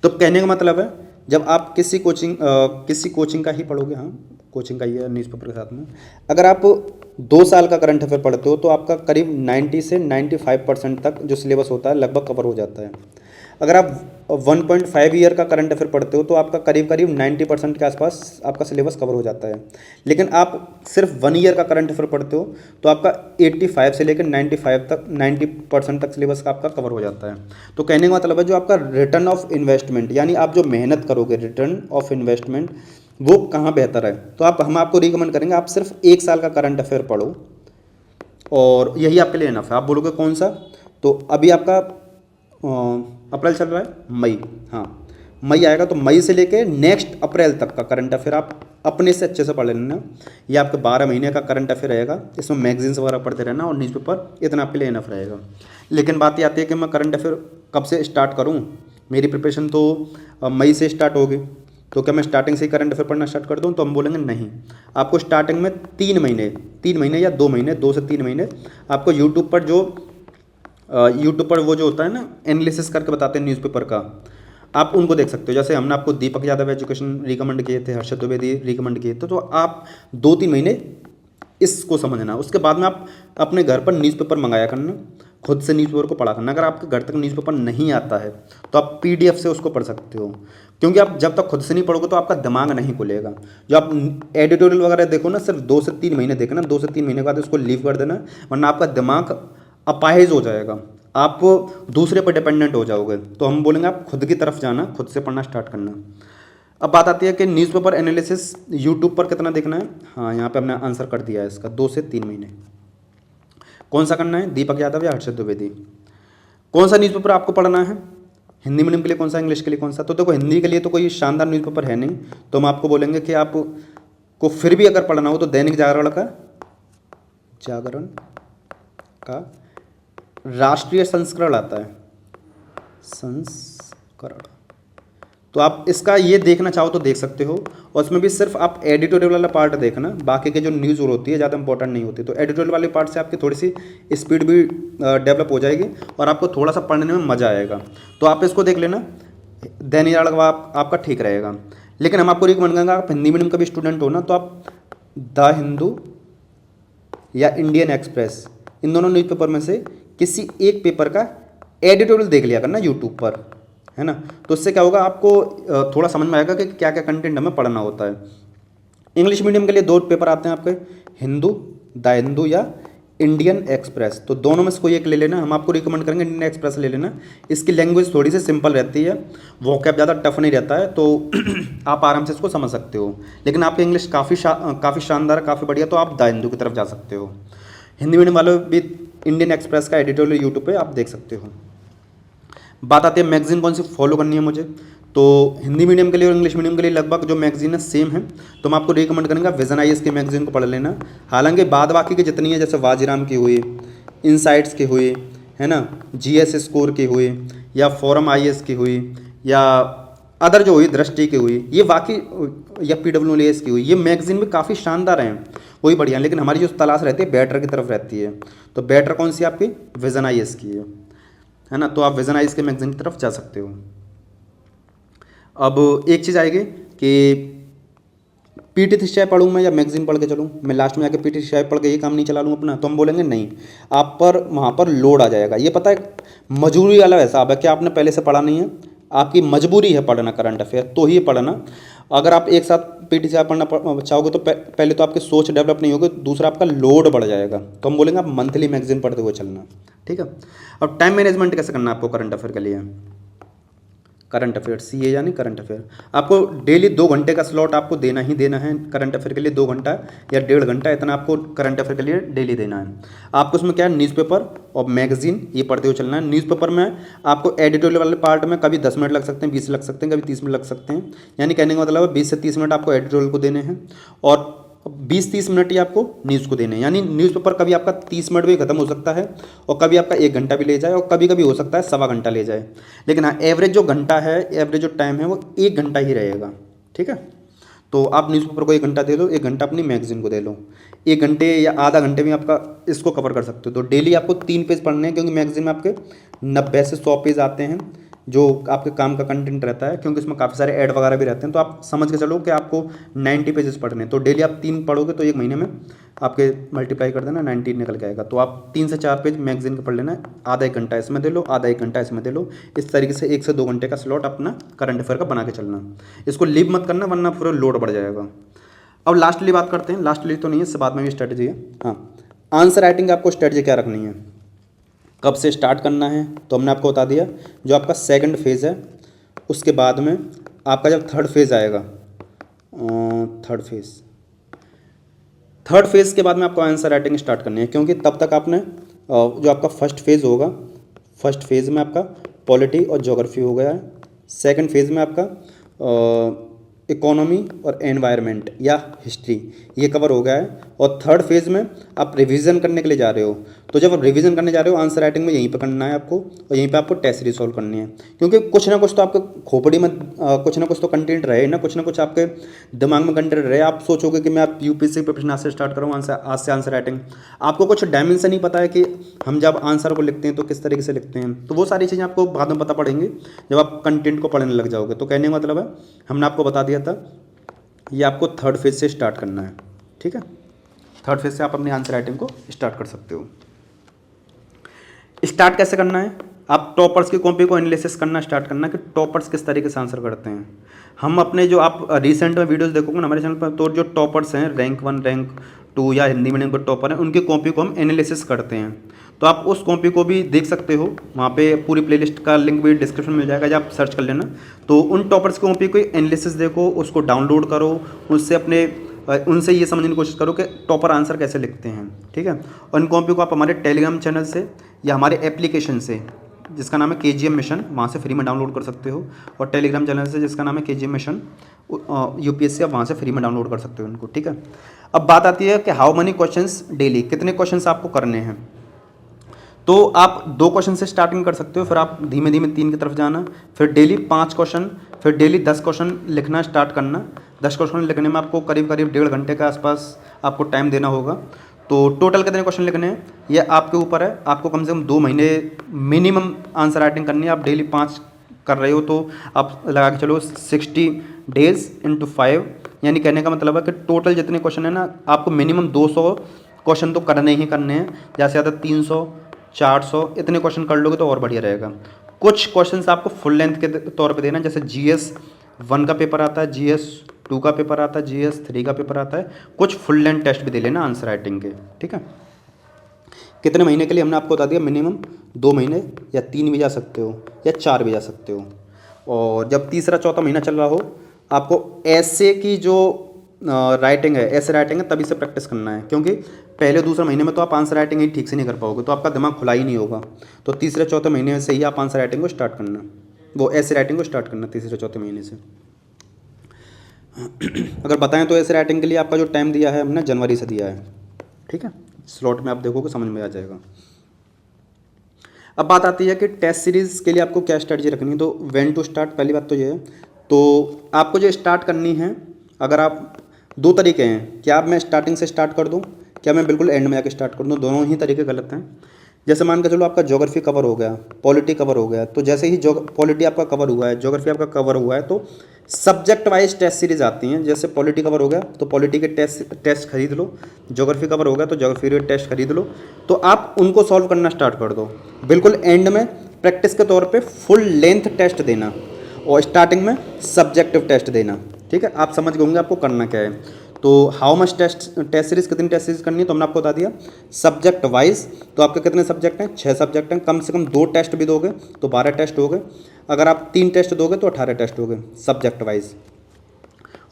तो कहने का मतलब है जब आप किसी कोचिंग का ही पढ़ोगे, हाँ कोचिंग का ही है न्यूज़पेपर के साथ में, अगर आप 2 साल का करंट अफेयर पढ़ते हो तो आपका करीब 90 से 95% तक जो सिलेबस होता है लगभग कवर हो जाता है। अगर आप 1.5 ईयर का करंट अफेयर पढ़ते हो तो आपका करीब 90% के आसपास आपका सिलेबस कवर हो जाता है। लेकिन आप सिर्फ 1 ईयर का करंट अफेयर पढ़ते हो तो आपका 85 से लेकर 90% तक सिलेबस का आपका कवर हो जाता है। तो कहने का मतलब है जो आपका रिटर्न ऑफ इन्वेस्टमेंट, यानी आप जो मेहनत करोगे रिटर्न ऑफ इन्वेस्टमेंट, वो कहाँ बेहतर है। तो हम आपको रिकमेंड करेंगे आप सिर्फ 1 साल का करंट अफेयर पढ़ो, और यही आपके लिए इनफ है। आप बोलोगे कौन सा, तो अभी आपका अप्रैल चल रहा है, मई, हाँ मई आएगा, तो मई से लेके नेक्स्ट अप्रैल तक का करंट अफेयर आप अपने से अच्छे से पढ़ लेना। ये आपके 12 महीने का करंट अफेयर रहेगा, इसमें मैगजीन्स वगैरह पढ़ते रहना और न्यूज़पेपर, इतना आपके लिए इनफ रहेगा। लेकिन बात ये आती है कि मैं करंट अफेयर कब से स्टार्ट करूँ, मेरी प्रिपरेशन तो मई से स्टार्ट होगी, तो क्या मैं स्टार्टिंग से ही करंट अफेयर पढ़ना स्टार्ट कर दूँ। तो हम बोलेंगे नहीं, आपको स्टार्टिंग में 3 महीने या 2 महीने, 2 से 3 महीने आपको यूट्यूब पर वो जो होता है ना एनालिसिस करके बताते हैं न्यूज़पेपर का, आप उनको देख सकते हो। जैसे हमने आपको दीपक यादव एजुकेशन रिकमेंड किए थे, हर्षद द्विवेदी रिकमेंड किए थे, तो आप 2-3 महीने इसको समझना। उसके बाद में आप अपने घर पर न्यूज़पेपर मंगाया करना, खुद से न्यूज़पेपर को पढ़ा करना। अगर आपके घर तक न्यूज़पेपर नहीं आता है तो आप पीडीएफ से उसको पढ़ सकते हो, क्योंकि आप जब तक खुद से नहीं पढ़ोगे तो आपका दिमाग नहीं खुलेगा। जो आप एडिटोरियल वगैरह देखो ना, सिर्फ 2 से 3 महीने देखना, 2 से 3 महीने के बाद उसको लीव कर देना, वरना आपका दिमाग अपाहिज हो जाएगा, आप दूसरे पर डिपेंडेंट हो जाओगे। तो हम बोलेंगे आप खुद की तरफ जाना, खुद से पढ़ना स्टार्ट करना। अब बात आती है कि न्यूज़पेपर एनालिसिस यूट्यूब पर कितना देखना है। हाँ, यहाँ पे हमने आंसर कर दिया है इसका, 2 से 3 महीने। कौन सा करना है, दीपक यादव या हर्षद द्विवेदी? कौन सा न्यूज़पेपर आपको पढ़ना है, हिंदी मीडियम के लिए कौन सा, इंग्लिश के लिए कौन सा? तो देखो, हिंदी के लिए तो कोई शानदार न्यूज़पेपर है नहीं, तो हम आपको बोलेंगे कि आपको फिर भी अगर पढ़ना हो तो दैनिक जागरण का राष्ट्रीय संस्करण आता है, संस्करण, तो आप इसका ये देखना चाहो तो देख सकते हो। और उसमें भी सिर्फ आप एडिटोरियल वाला पार्ट देखना, बाकी के जो न्यूज़ होती है ज़्यादा इंपॉर्टेंट नहीं होती। तो एडिटोरियल वाले पार्ट से आपकी थोड़ी सी स्पीड भी डेवलप हो जाएगी और आपको थोड़ा सा पढ़ने में मज़ा आएगा। तो आप इसको देख लेना, दैनिक जागरण आपका ठीक रहेगा। लेकिन हम आपको रिकमेंड करेंगे, आप हिंदी मीडियम का भी स्टूडेंट हो ना, तो आप द हिंदू या इंडियन एक्सप्रेस, इन दोनों न्यूज़पेपर में से किसी एक पेपर का एडिटोरियल देख लिया करना यूट्यूब पर, है ना। तो इससे क्या होगा, आपको थोड़ा समझ में आएगा कि क्या क्या कंटेंट हमें पढ़ना होता है। इंग्लिश मीडियम के लिए 2 पेपर आते हैं आपके, हिंदू, द हिंदू या इंडियन एक्सप्रेस। तो दोनों में से कोई एक ले लेना, हम आपको रिकमेंड करेंगे इंडियन एक्सप्रेस ले लेना। इसकी लैंग्वेज थोड़ी सी सिंपल रहती है, वोकैब ज़्यादा टफ नहीं रहता है, तो आप आराम से इसको समझ सकते हो। लेकिन आपकी इंग्लिश काफ़ी शानदार, काफ़ी बढ़िया, तो आप द हिंदू की तरफ जा सकते हो। हिंदी मीडियम वालों भी इंडियन एक्सप्रेस का एडिटोरियल यूट्यूब पे आप देख सकते हो। बात आती है मैगजीन कौन सी फॉलो करनी है मुझे, तो हिंदी मीडियम के लिए और इंग्लिश मीडियम के लिए लगभग जो मैगजीन है सेम है। तो मैं आपको रिकमेंड करूँगा विजन आईएएस की मैगजीन को पढ़ लेना। हालांकि बाद बाकी की जितनी है, जैसे वाजीराम की हुई, इनसाइट्स की हुई, है ना, जीएस स्कोर की हुई, या फोरम आईएएस की हुई, या अदर जो हुई दृष्टि की हुई, ये बाकी, या पीडब्ल्यूएस की हुई, ये मैगजीन भी काफ़ी शानदार हैं, वही बढ़िया। लेकिन हमारी जो तलाश रहती है बेटर की तरफ रहती है। तो बेटर कौन सी आपकी, विजन आईएएस की है ना। तो आप विजन आईएएस के मैगजीन की तरफ जा सकते हो। अब एक चीज़ आएगी कि पीटी थ्रिशय पढ़ूँ मैं या मैगजीन पढ़ के चलूँ, मैं लास्ट में आके पीटी थ्रिशय पढ़ के ये काम नहीं चला लूँ अपना, तो हम बोलेंगे नहीं, आप पर वहाँ पर लोड आ जाएगा। ये पता है मजबूरी वाला हिसाब है कि आपने पहले से पढ़ा नहीं है, आपकी मजबूरी है पढ़ना करंट अफेयर, तो ही पढ़ना। अगर आप एक साथ पीटी से पढ़ना चाहोगे तो पहले तो आपकी सोच डेवलप नहीं होगी, दूसरा आपका लोड बढ़ जाएगा। तो हम बोलेंगे आप मंथली मैगजीन पढ़ते हुए चलना, ठीक है। अब टाइम मैनेजमेंट कैसे करना है आपको करंट अफेयर के लिए, करंट अफेयर सीए यानी करंट अफेयर, आपको डेली 2 घंटे का स्लॉट आपको देना ही देना है करंट अफेयर के लिए। 2 घंटा या 1.5 घंटा, इतना आपको करंट अफेयर के लिए डेली देना है। आपको उसमें क्या है, न्यूज़पेपर और मैगजीन ये पढ़ते हुए चलना है। न्यूज़पेपर में आपको एडिटोरियल वाले पार्ट में कभी 10 मिनट लग सकते हैं, 20 लग सकते हैं, कभी 30 मिनट लग सकते हैं। यानी कहने का मतलब है 20 से 30 मिनट आपको एडिटोरियल को देने हैं और 20-30 मिनट ही आपको न्यूज़ को देने हैं। यानी न्यूज़पेपर कभी आपका 30 मिनट में खत्म हो सकता है और कभी आपका 1 घंटा भी ले जाए और कभी कभी हो सकता है 1.25 घंटा ले जाए। लेकिन हाँ, एवरेज जो घंटा है, एवरेज जो टाइम है वो 1 घंटा ही रहेगा, ठीक है। तो आप न्यूज़पेपर को 1 घंटा दे दो, 1 घंटा अपनी मैगजीन को दे लो। 1 घंटे या आधा घंटे में आपका इसको कवर कर सकते हो। तो डेली आपको 3 पेज पढ़ने हैं, क्योंकि मैगजीन में आपके 90 से 100 पेज आते हैं जो आपके काम का कंटेंट रहता है, क्योंकि इसमें काफ़ी सारे ऐड वगैरह भी रहते हैं। तो आप समझ के चलो कि आपको 90 पेजेस पढ़ने हैं। तो डेली आप 3 पढ़ोगे तो 1 महीने में आपके मल्टीप्लाई कर देना 19 निकल के आएगा। तो आप 3 से 4 पेज मैगजीन का पढ़ लेना है, आधा 1 घंटा इसमें दे लो, आधा 1 घंटा इसमें दे लो। इस तरीके से 1 से 2 घंटे का स्लॉट अपना करंट अफेयर का बना के चलना। इसको लीव मत करना, वरना पूरा लोड बढ़ जाएगा। अब लास्टली बात करते हैं, लास्टली तो नहीं है, इससे बाद में भी स्ट्रेटजी है। हाँ, आंसर राइटिंग आपको स्ट्रेटजी क्या रखनी है, कब से स्टार्ट करना है, तो हमने आपको बता दिया। जो आपका सेकंड फेज़ है, उसके बाद में आपका जब थर्ड फेज़ आएगा, थर्ड फेज़ के बाद में आपको आंसर राइटिंग स्टार्ट करनी है, क्योंकि तब तक आपने जो आपका फर्स्ट फेज़ होगा, फर्स्ट फेज़ में आपका पॉलिटी और ज्योग्राफी हो गया है। सेकंड फेज़ में आपका इकोनॉमी और एनवायरनमेंट या हिस्ट्री ये कवर हो गया है। और थर्ड फेज़ में आप रिवीजन करने के लिए जा रहे हो। तो जब आप रिवीजन करने जा रहे हो, आंसर राइटिंग में यहीं पर करना है आपको, और यहीं पे आपको टेस्ट रिसॉल्व करनी है। क्योंकि कुछ ना कुछ तो आपके खोपड़ी में कुछ ना कुछ तो कंटेंट रहे ना, कुछ ना कुछ आपके दिमाग में कंटेंट रहे। आप सोचोगे कि मैं आप यूपीएससी प्रिपरेशन आज से स्टार्ट करूँ, आज से आंसर राइटिंग, आपको कुछ डायमेंशन ही पता है कि हम जब आंसर को लिखते हैं तो किस तरीके से लिखते हैं। तो वो सारी चीज़ें आपको बाद में पता पड़ेंगी जब आप कंटेंट को पढ़ने लग जाओगे। तो कहने का मतलब है, हमने आपको बता दिया था ये आपको थर्ड फेज से स्टार्ट करना है, ठीक है। थर्ड फेज से आप अपनी आंसर राइटिंग को स्टार्ट कर सकते हो। स्टार्ट कैसे करना है, आप टॉपर्स की कॉपी को एनालिसिस करना स्टार्ट करना कि टॉपर्स किस तरीके से आंसर करते हैं। हम अपने जो आप रिसेंट में वीडियोस देखोगे ना हमारे चैनल पर, तो जो टॉपर्स हैं रैंक 1 रैंक 2 या हिंदी मीडियम के टॉपर हैं उनकी कॉपी को हम एनालिसिस करते हैं। तो आप उस कॉपी को भी देख सकते हो, वहाँ पे पूरी प्लेलिस्ट का लिंक भी डिस्क्रिप्शन में मिल जाएगा, जब आप सर्च कर लेना। तो उन टॉपर्स की कॉपी को एनालिसिस देखो, उसको डाउनलोड करो, उससे अपने उनसे ये समझने की कोशिश करो कि टॉपर आंसर कैसे लिखते हैं, ठीक है। और इन कॉपी को आप हमारे टेलीग्राम चैनल से या हमारे एप्लीकेशन से जिसका नाम है KGM मिशन, वहाँ से फ्री में डाउनलोड कर सकते हो। और टेलीग्राम चैनल से जिसका नाम है KGM मिशन UPSC, आप वहाँ से फ्री में डाउनलोड कर सकते हो उनको, ठीक है। अब बात आती है कि हाउ मनी क्वेश्चंस डेली, कितने क्वेश्चंस आपको करने हैं। तो आप 2 क्वेश्चन से स्टार्टिंग कर सकते हो, फिर आप धीमे धीमे 3 की तरफ जाना, फिर डेली 5 क्वेश्चन, फिर डेली 10 क्वेश्चन लिखना स्टार्ट करना। 10 क्वेश्चन लिखने में आपको करीब करीब 1.5 घंटे के आसपास आपको टाइम देना होगा। तो टोटल कितने क्वेश्चन लिखने हैं ये आपके ऊपर है। आपको कम से कम 2 महीने मिनिमम आंसर राइटिंग करनी है। आप डेली 5 कर रहे हो तो आप लगा के चलो 60 डेज इंटू 5, यानी कहने का मतलब है कि टोटल जितने क्वेश्चन है ना, आपको मिनिमम 200 क्वेश्चन तो करने ही करने हैं, ज़्यादा से ज़्यादा 300 400 इतने क्वेश्चन कर लोगे तो और बढ़िया रहेगा। कुछ क्वेश्चंस आपको फुल लेंथ के तौर पे देना है, जैसे GS 1 का पेपर आता है, GS 2 का पेपर आता है, GS 3 का पेपर आता है। कुछ फुल लेंथ टेस्ट भी दे लेना आंसर राइटिंग के, ठीक है। कितने महीने के लिए हमने आपको बता दिया, मिनिमम 2 महीने या 3 भी जा सकते हो या 4 भी जा सकते हो। और जब तीसरा चौथा महीना चल रहा हो, आपको ऐसे की जो राइटिंग है, ऐसे राइटिंग है, तभी से प्रैक्टिस करना है, क्योंकि पहले दूसरे महीने में तो आप आंसर राइटिंग ही ठीक से नहीं कर पाओगे, तो आपका दिमाग खुला ही नहीं होगा। तो तीसरे चौथे महीने से ही आप आंसर राइटिंग को स्टार्ट करना, वो ऐसे राइटिंग को स्टार्ट करना तीसरे चौथे महीने से। अगर बताएं तो ऐसे राइटिंग के लिए आपका जो टाइम दिया है हमने जनवरी से दिया है, ठीक है। स्लॉट में आप देखोगे समझ में आ जाएगा। अब बात आती है कि टेस्ट सीरीज़ के लिए आपको क्या स्ट्रेटजी रखनी है। तो व्हेन टू स्टार्ट, पहली बात तो ये है, तो आपको जो स्टार्ट करनी है, अगर आप 2 तरीके हैं, क्या मैं स्टार्टिंग से स्टार्ट कर दूं, क्या मैं बिल्कुल एंड में आके स्टार्ट कर दूं, दोनों ही तरीके गलत हैं। जैसे मान के चलो आपका ज्योग्राफी कवर हो गया, पॉलिटी कवर हो गया, तो जैसे ही पॉलिटी आपका कवर हुआ है, ज्योग्राफी आपका कवर हुआ है, तो सब्जेक्ट वाइज टेस्ट सीरीज आती हैं। जैसे पॉलिटी कवर हो गया तो पॉलिटी के टेस्ट खरीद लो, ज्योग्राफी कवर हो गया तो ज्योग्राफी के टेस्ट खरीद लो, तो आप उनको सॉल्व करना स्टार्ट कर दो। बिल्कुल एंड में प्रैक्टिस के तौर पे फुल लेंथ टेस्ट देना और स्टार्टिंग में सब्जेक्टिव टेस्ट देना, ठीक है। आप समझ गए होंगे आपको करना क्या है। तो हाउ मच टेस्ट सीरीज, कितनी टेस्ट सीरीज करनी है, तो हमने आपको बता दिया सब्जेक्ट वाइज। तो आपके कितने सब्जेक्ट हैं, 6 सब्जेक्ट हैं, कम से कम 2 टेस्ट भी दोगे तो 12 टेस्ट हो गए। अगर आप 3 टेस्ट दोगे तो 18 टेस्ट हो गए सब्जेक्ट वाइज।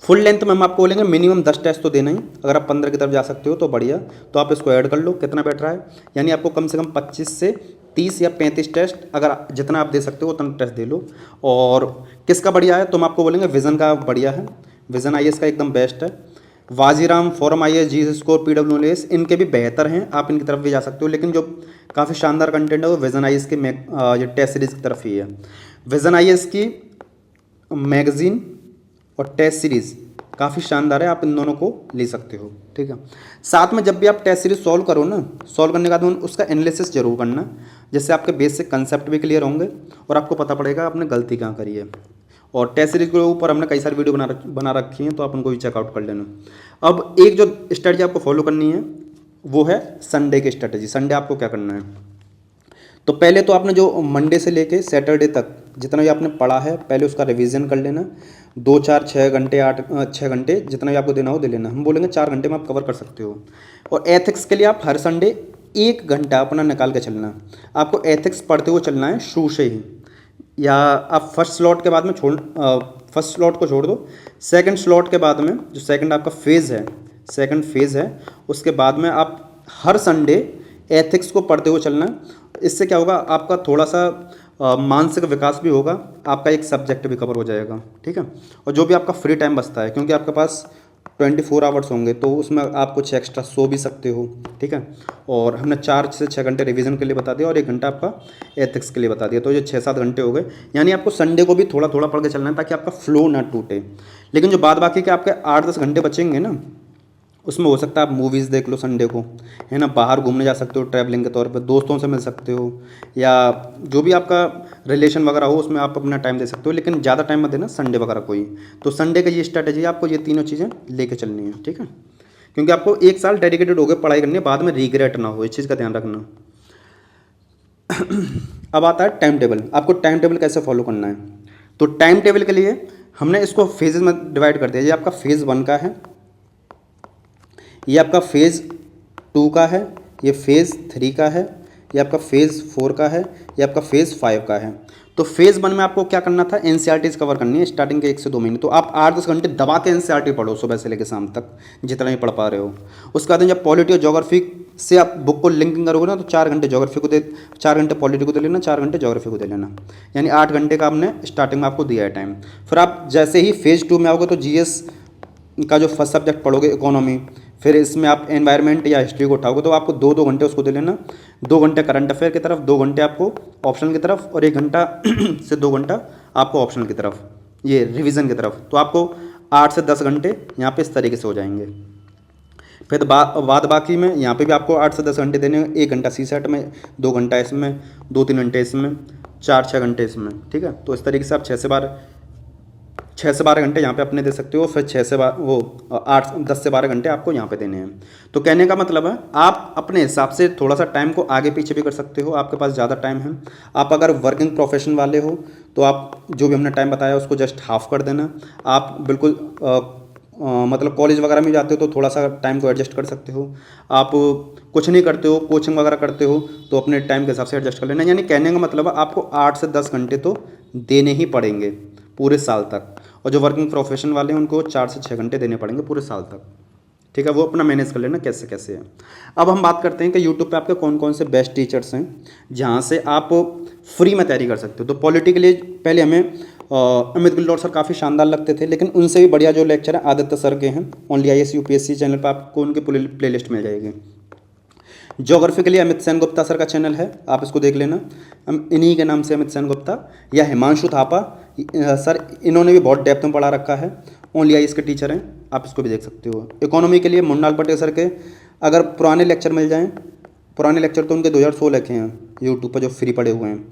फुल लेंथ में हम आपको बोलेंगे मिनिमम 10 टेस्ट तो देना ही। अगर आप 15 की तरफ जा सकते हो तो बढ़िया, तो आप इसको ऐड कर लो कितना बैठ रहा है, यानी आपको कम से कम 25 से 30 या 35 टेस्ट, अगर जितना आप दे सकते हो उतना टेस्ट दे लो। और किसका बढ़िया है, तो हम आपको बोलेंगे विज़न का बढ़िया है, विज़न IAS का एकदम बेस्ट है। Vajiram, forum IAS, GS score, PWS, इनके भी बेहतर हैं, आप इनकी तरफ भी जा सकते हो। लेकिन जो काफ़ी शानदार कंटेंट है वो विज़न IAS के ये टेस्ट सीरीज़ की तरफ ही है। विज़न IAS की मैगज़ीन और टेस्ट सीरीज़ काफ़ी शानदार है, आप इन दोनों को ले सकते हो, ठीक है। साथ में जब भी आप टेस्ट सीरीज सॉल्व करो ना, सॉल्व करने के बाद उसका एनालिसिस जरूर करना, जिससे आपके बेसिक कंसेप्ट भी क्लियर होंगे और आपको पता पड़ेगा आपने गलती कहाँ करी है। और टेस्ट सीरीज के ऊपर हमने कई सारी वीडियो बना रखी हैं, तो आप उनको भी चेकआउट कर लेना। अब एक जो स्ट्रेटजी आपको फॉलो करनी है वो है संडे की स्ट्रेटजी। संडे आपको क्या करना है, तो पहले तो आपने जो मंडे से लेके सैटरडे तक जितना भी आपने पढ़ा है पहले उसका रिवीजन कर लेना। 2 4 6 घंटे 6 घंटे जितना भी आपको देना हो दे लेना। हम बोलेंगे 4 घंटे में आप कवर कर सकते हो। और एथिक्स के लिए आप हर संडे 1 घंटा अपना निकाल के चलना। आपको एथिक्स पढ़ते हुए चलना है शुरू से ही, या आप फर्स्ट स्लॉट के बाद में फर्स्ट स्लॉट को छोड़ दो, सेकंड स्लॉट के बाद में जो सेकंड आपका सेकंड फेज़ है उसके बाद में आप हर संडे एथिक्स को पढ़ते हुए चलना। इससे क्या होगा, आपका थोड़ा सा मानसिक विकास भी होगा, आपका एक सब्जेक्ट भी कवर हो जाएगा, ठीक है। और जो भी आपका फ्री टाइम बचता है, क्योंकि आपके पास 24 आवर्स होंगे तो उसमें आप कुछ एक्स्ट्रा सो भी सकते हो, ठीक है। और हमने 4 से 6 घंटे रिवीजन के लिए बता दिया और 1 घंटा आपका एथिक्स के लिए बता दिया, तो ये 6-7 घंटे हो गए। यानी आपको संडे को भी थोड़ा थोड़ा पढ़ के चलना है ताकि आपका फ्लो ना टूटे। लेकिन जो बाद बाकी के आपके 8-10 घंटे बचेंगे ना, उसमें हो सकता है आप मूवीज़ देख लो संडे को, है ना, बाहर घूमने जा सकते हो ट्रैवलिंग के तौर पे, दोस्तों से मिल सकते हो, या जो भी आपका रिलेशन वगैरह हो उसमें आप अपना टाइम दे सकते हो। लेकिन ज़्यादा टाइम मत देना संडे वगैरह कोई। तो संडे का ये स्ट्रैटेजी, आपको ये तीनों चीज़ें लेके चलनी है, ठीक है। क्योंकि आपको 1 साल डेडिकेटेड होकर पढ़ाई करनी है, बाद में रिग्रेट ना हो, इस चीज़ का ध्यान रखना। अब आता है टाइम टेबल। आपको टाइम टेबल कैसे फॉलो करना है। तो टाइम टेबल के लिए हमने इसको फेजेस में डिवाइड कर दिया। ये आपका फेज़ 1 का है, ये आपका फेज़ 2 का है, ये फेज़ 3 का है, ये आपका फेज़ 4 का है, ये आपका फेज़ 5 का है। तो फेज़ 1 में आपको क्या करना था, एनसीईआरटीज कवर करनी है स्टार्टिंग के 1 से 2 महीने। तो आप 8-10 घंटे दबा के एनसीईआरटी पढ़ो सुबह से लेकर शाम तक, जितना ही पढ़ पा रहे हो। उसके बाद जब पॉलिटी और ज्योग्राफी से आप बुक को लिंकिंग करोगे ना, तो 4 घंटे ज्योग्राफी को 4 घंटे पॉलिटी को दे लेना, 4 घंटे ज्योग्राफी को दे लेना, यानी 8 घंटे का आपने स्टार्टिंग में आपको दिया है टाइम। फिर आप जैसे ही फेज़ 2 में आओगे तो जीएस का जो फर्स्ट सब्जेक्ट पढ़ोगे इकोनॉमी, फिर इसमें आप एनवायरनमेंट या हिस्ट्री को उठाओगे तो आपको 2-2 घंटे उसको दे लेना। 2 घंटे करंट अफेयर की तरफ, 2 घंटे आपको ऑप्शनल की तरफ, और 1 घंटा से 2 घंटा आपको ऑप्शनल की तरफ, ये रिवीजन की तरफ। तो आपको 8 से 10 घंटे यहाँ पे इस तरीके से हो जाएंगे। फिर बाद बाकी में यहाँ पे भी आपको 8 से 10 घंटे देने, 1 घंटा सी सेट में, 2 घंटा इसमें, 2-3 घंटे इसमें, 4-6 घंटे इसमें, ठीक है। तो इस तरीके से आप 6 से 12 घंटे यहाँ पे अपने दे सकते हो। फिर 10 से 12 घंटे आपको यहाँ पे देने हैं। तो कहने का मतलब है आप अपने हिसाब से थोड़ा सा टाइम को आगे पीछे भी कर सकते हो, आपके पास ज़्यादा टाइम है। आप अगर वर्किंग प्रोफेशन वाले हो तो आप जो भी हमने टाइम बताया उसको जस्ट हाफ कर देना। आप बिल्कुल मतलब कॉलेज वगैरह में जाते हो तो थोड़ा सा टाइम को एडजस्ट कर सकते हो। आप कुछ नहीं करते हो, कोचिंग वगैरह करते हो, तो अपने टाइम के हिसाब से एडजस्ट कर लेना। यानी कहने का मतलब है आपको 8 से 10 घंटे तो देने ही पड़ेंगे पूरे साल तक, और जो वर्किंग प्रोफेशन वाले हैं उनको 4 से 6 घंटे देने पड़ेंगे पूरे साल तक, ठीक है। वो अपना मैनेज कर लेना कैसे कैसे है। अब हम बात करते हैं कि यूट्यूब पे आपके कौन कौन से बेस्ट टीचर्स हैं जहाँ से आप फ्री में तैयारी कर सकते हो। तो पॉलिटी के लिए पहले हमें अमित गिल्लोर सर काफ़ी शानदार लगते थे, लेकिन उनसे भी बढ़िया जो लेक्चर है आदित्य सर के हैं। ओनली IAS UPSC चैनल पर आपको उनकी पूरी प्लेलिस्ट मिल जाएगी। ज्योग्राफी के लिए अमित सेन गुप्ता सर का चैनल है, आप इसको देख लेना, इन्हीं के नाम से अमित सेन गुप्ता, या हिमांशु थापा सर, इन्होंने भी बहुत डेप्थ में पढ़ा रखा है, ओनली IAS के टीचर हैं, आप इसको भी देख सकते हो। इकोनॉमी के लिए मुन्नाल पटेल सर के अगर पुराने लेक्चर मिल जाएँ, पुराने लेक्चर तो उनके 2016 के हैं यूट्यूब पर जो फ्री पड़े हुए हैं,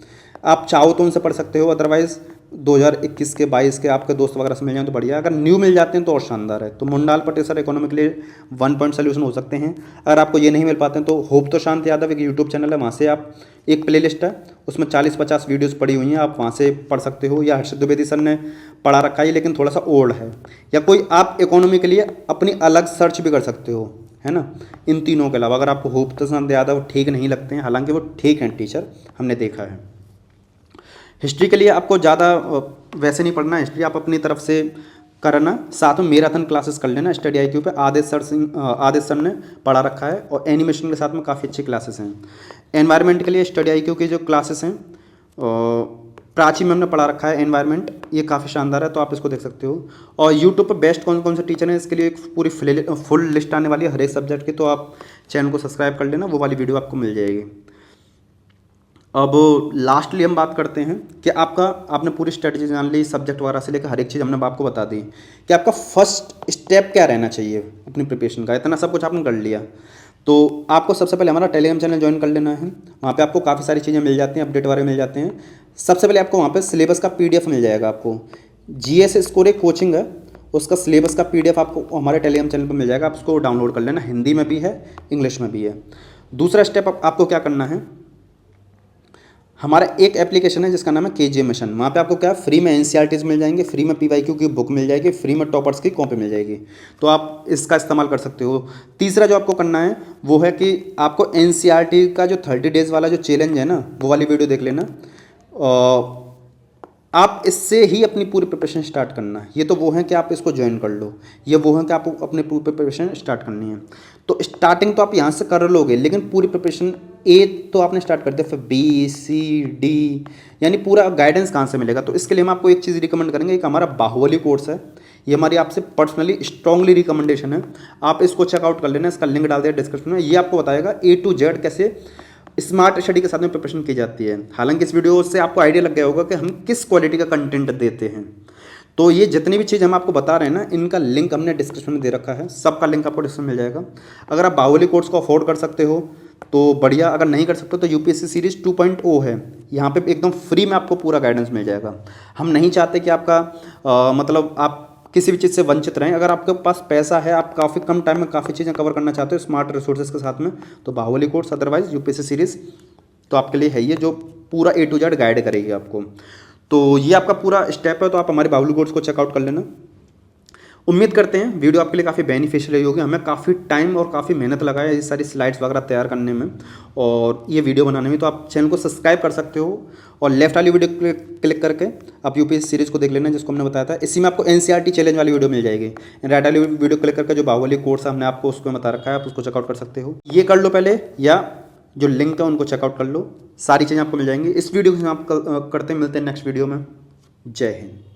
आप चाहो तो उनसे पढ़ सकते हो। अदरवाइज़ 2021 के 22 के आपके दोस्त वगैरह से मिल जाए तो बढ़िया, अगर न्यू मिल जाते हैं तो और शानदार है। तो मुंडाल पटेल सर इकोनॉमी के लिए 1 पॉइंट सोल्यूशन हो सकते हैं। अगर आपको ये नहीं मिल पाते हैं तो होप तो शांत यादव एक यूट्यूब चैनल है, वहाँ से आप एक प्लेलिस्ट है उसमें 40-50 वीडियोस पड़ी हुई हैं, आप वहाँ से पढ़ सकते हो। या हर्षद द्विवेदी सर ने पढ़ा रखा है लेकिन थोड़ा सा ओल्ड है, या कोई आप इकोनॉमी के लिए अपनी अलग सर्च भी कर सकते हो, है ना। इन तीनों के अलावा अगर आपको होप तो शांत यादव ठीक नहीं लगते हैं, हालांकि वो ठीक हैं टीचर, हमने देखा है। हिस्ट्री के लिए आपको ज़्यादा वैसे नहीं पढ़ना, हिस्ट्री आप अपनी तरफ से करना, साथ में मैराथन क्लासेस कर लेना स्टडी IQ पे। आदेश सर ने पढ़ा रखा है, और एनिमेशन के साथ में काफ़ी अच्छी क्लासेस हैं। एनवायरनमेंट के लिए स्टडी IQ की जो क्लासेस हैं, प्राची मैम ने पढ़ा रखा है एनवायरनमेंट, ये काफ़ी शानदार है, तो आप इसको देख सकते हो। और यूट्यूब पर बेस्ट कौन कौन से टीचर हैं इसके लिए एक पूरी फुल लिस्ट आने वाली है हर एक सब्जेक्ट की, तो आप चैनल को सब्सक्राइब कर लेना, वो वाली वीडियो आपको मिल जाएगी। अब लास्टली हम बात करते हैं कि आपने पूरी स्ट्रेटजी जान ली, सब्जेक्ट वगैरह से लेकर हर एक चीज़ हमने आपको बता दी कि आपका फर्स्ट स्टेप क्या रहना चाहिए अपनी प्रिपरेशन का। इतना सब कुछ आपने कर लिया तो आपको सबसे पहले हमारा टेलीग्राम चैनल ज्वाइन कर लेना है। वहाँ पे आपको काफ़ी सारी चीज़ें मिल जाती हैं, अपडेट वगैरह मिल जाते हैं। सबसे पहले आपको वहाँ पे सिलेबस का PDF मिल जाएगा। आपको GS स्कोर एक कोचिंग है, उसका सिलेबस का PDF आपको हमारे टेलीग्राम चैनल पर मिल जाएगा, आप उसको डाउनलोड कर लेना, हिंदी में भी है इंग्लिश में भी है। दूसरा स्टेप आपको क्या करना है, हमारा एक एप्लीकेशन है जिसका नाम है KJ मिशन। वहाँ पे आपको क्या फ्री में NCERTs मिल जाएंगे, फ्री में PYQ की बुक मिल जाएगी, फ्री में टॉपर्स की कॉपी मिल जाएगी, तो आप इसका इस्तेमाल कर सकते हो। तीसरा जो आपको करना है वो है कि आपको NCERT का जो 30 डेज़ वाला जो चैलेंज है ना, वो वाली वीडियो देख लेना। आप इससे ही अपनी पूरी प्रिपरेशन स्टार्ट करना है। ये तो वो है कि आप इसको ज्वाइन कर लो, ये वो है कि आपको अपनी पूरी प्रिपरेशन स्टार्ट करनी है। तो स्टार्टिंग तो आप यहाँ से कर लोगे, लेकिन पूरी प्रिपरेशन A तो आपने स्टार्ट कर दिया, फिर B C D, यानी पूरा गाइडेंस कहाँ से मिलेगा। तो इसके लिए हम आपको एक चीज़ रिकमेंड करेंगे, एक हमारा बाहुबली कोर्स है, ये हमारी आपसे पर्सनली स्ट्रांगली रिकमेंडेशन है, आप इसको चेकआउट कर लेना। इसका लिंक डाल दिया डिस्क्रिप्शन में। ये आपको बताएगा A to Z कैसे स्मार्ट स्टडी के साथ में प्रिपरेशन की जाती है। हालांकि इस वीडियो से आपको आइडिया लग गया होगा कि हम किस क्वालिटी का कंटेंट देते हैं। तो ये जितनी भी चीज़ हम आपको बता रहे हैं ना, इनका लिंक हमने डिस्क्रिप्शन में दे रखा है, सबका लिंक आपको डिस्क्रिप्शन में मिल जाएगा। अगर आप बाहुबली कोर्स को अफोर्ड कर सकते हो तो बढ़िया, अगर नहीं कर सकते तो UPSC सीरीज़ 2.0 है, यहाँ पे एकदम फ्री में आपको पूरा गाइडेंस मिल जाएगा। हम नहीं चाहते कि आपका मतलब आप किसी भी चीज़ से वंचित रहें। अगर आपके पास पैसा है, आप काफ़ी कम टाइम में काफ़ी चीज़ें कवर करना चाहते हो स्मार्ट रिसोर्सेज के साथ में, तो Baahubali course, otherwise UPSC series तो आपके लिए है ये, जो पूरा A to Z गाइड करेगी आपको। तो ये आपका पूरा स्टेप है, तो आप हमारे बाहुबली कोर्स को चेकआउट कर लेना। उम्मीद करते हैं वीडियो आपके लिए काफ़ी बेनिफिशियल रही होगी। हमें काफ़ी टाइम और काफ़ी मेहनत लगा है ये सारी स्लाइड्स वगैरह तैयार करने में और ये वीडियो बनाने में। तो आप चैनल को सब्सक्राइब कर सकते हो और लेफ्ट वाली वीडियो क्लिक करके आप यूपीएससी सीरीज़ को देख लेना, जिसको हमने बताया था। इसी में आपको एनसीईआरटी चैलेंज वाली वीडियो मिल जाएगी। राइट वाली वीडियो क्लिक करके जो बाहुबली कोर्स हमने आपको उसको बता रखा है, आप उसको चेकआउट कर सकते हो। ये कर लो पहले, या जो लिंक है उनको चेकआउट कर लो, सारी चीज़ें आपको मिल जाएंगी। इस वीडियो को आप करते मिलते हैं नेक्स्ट वीडियो में। जय हिंद।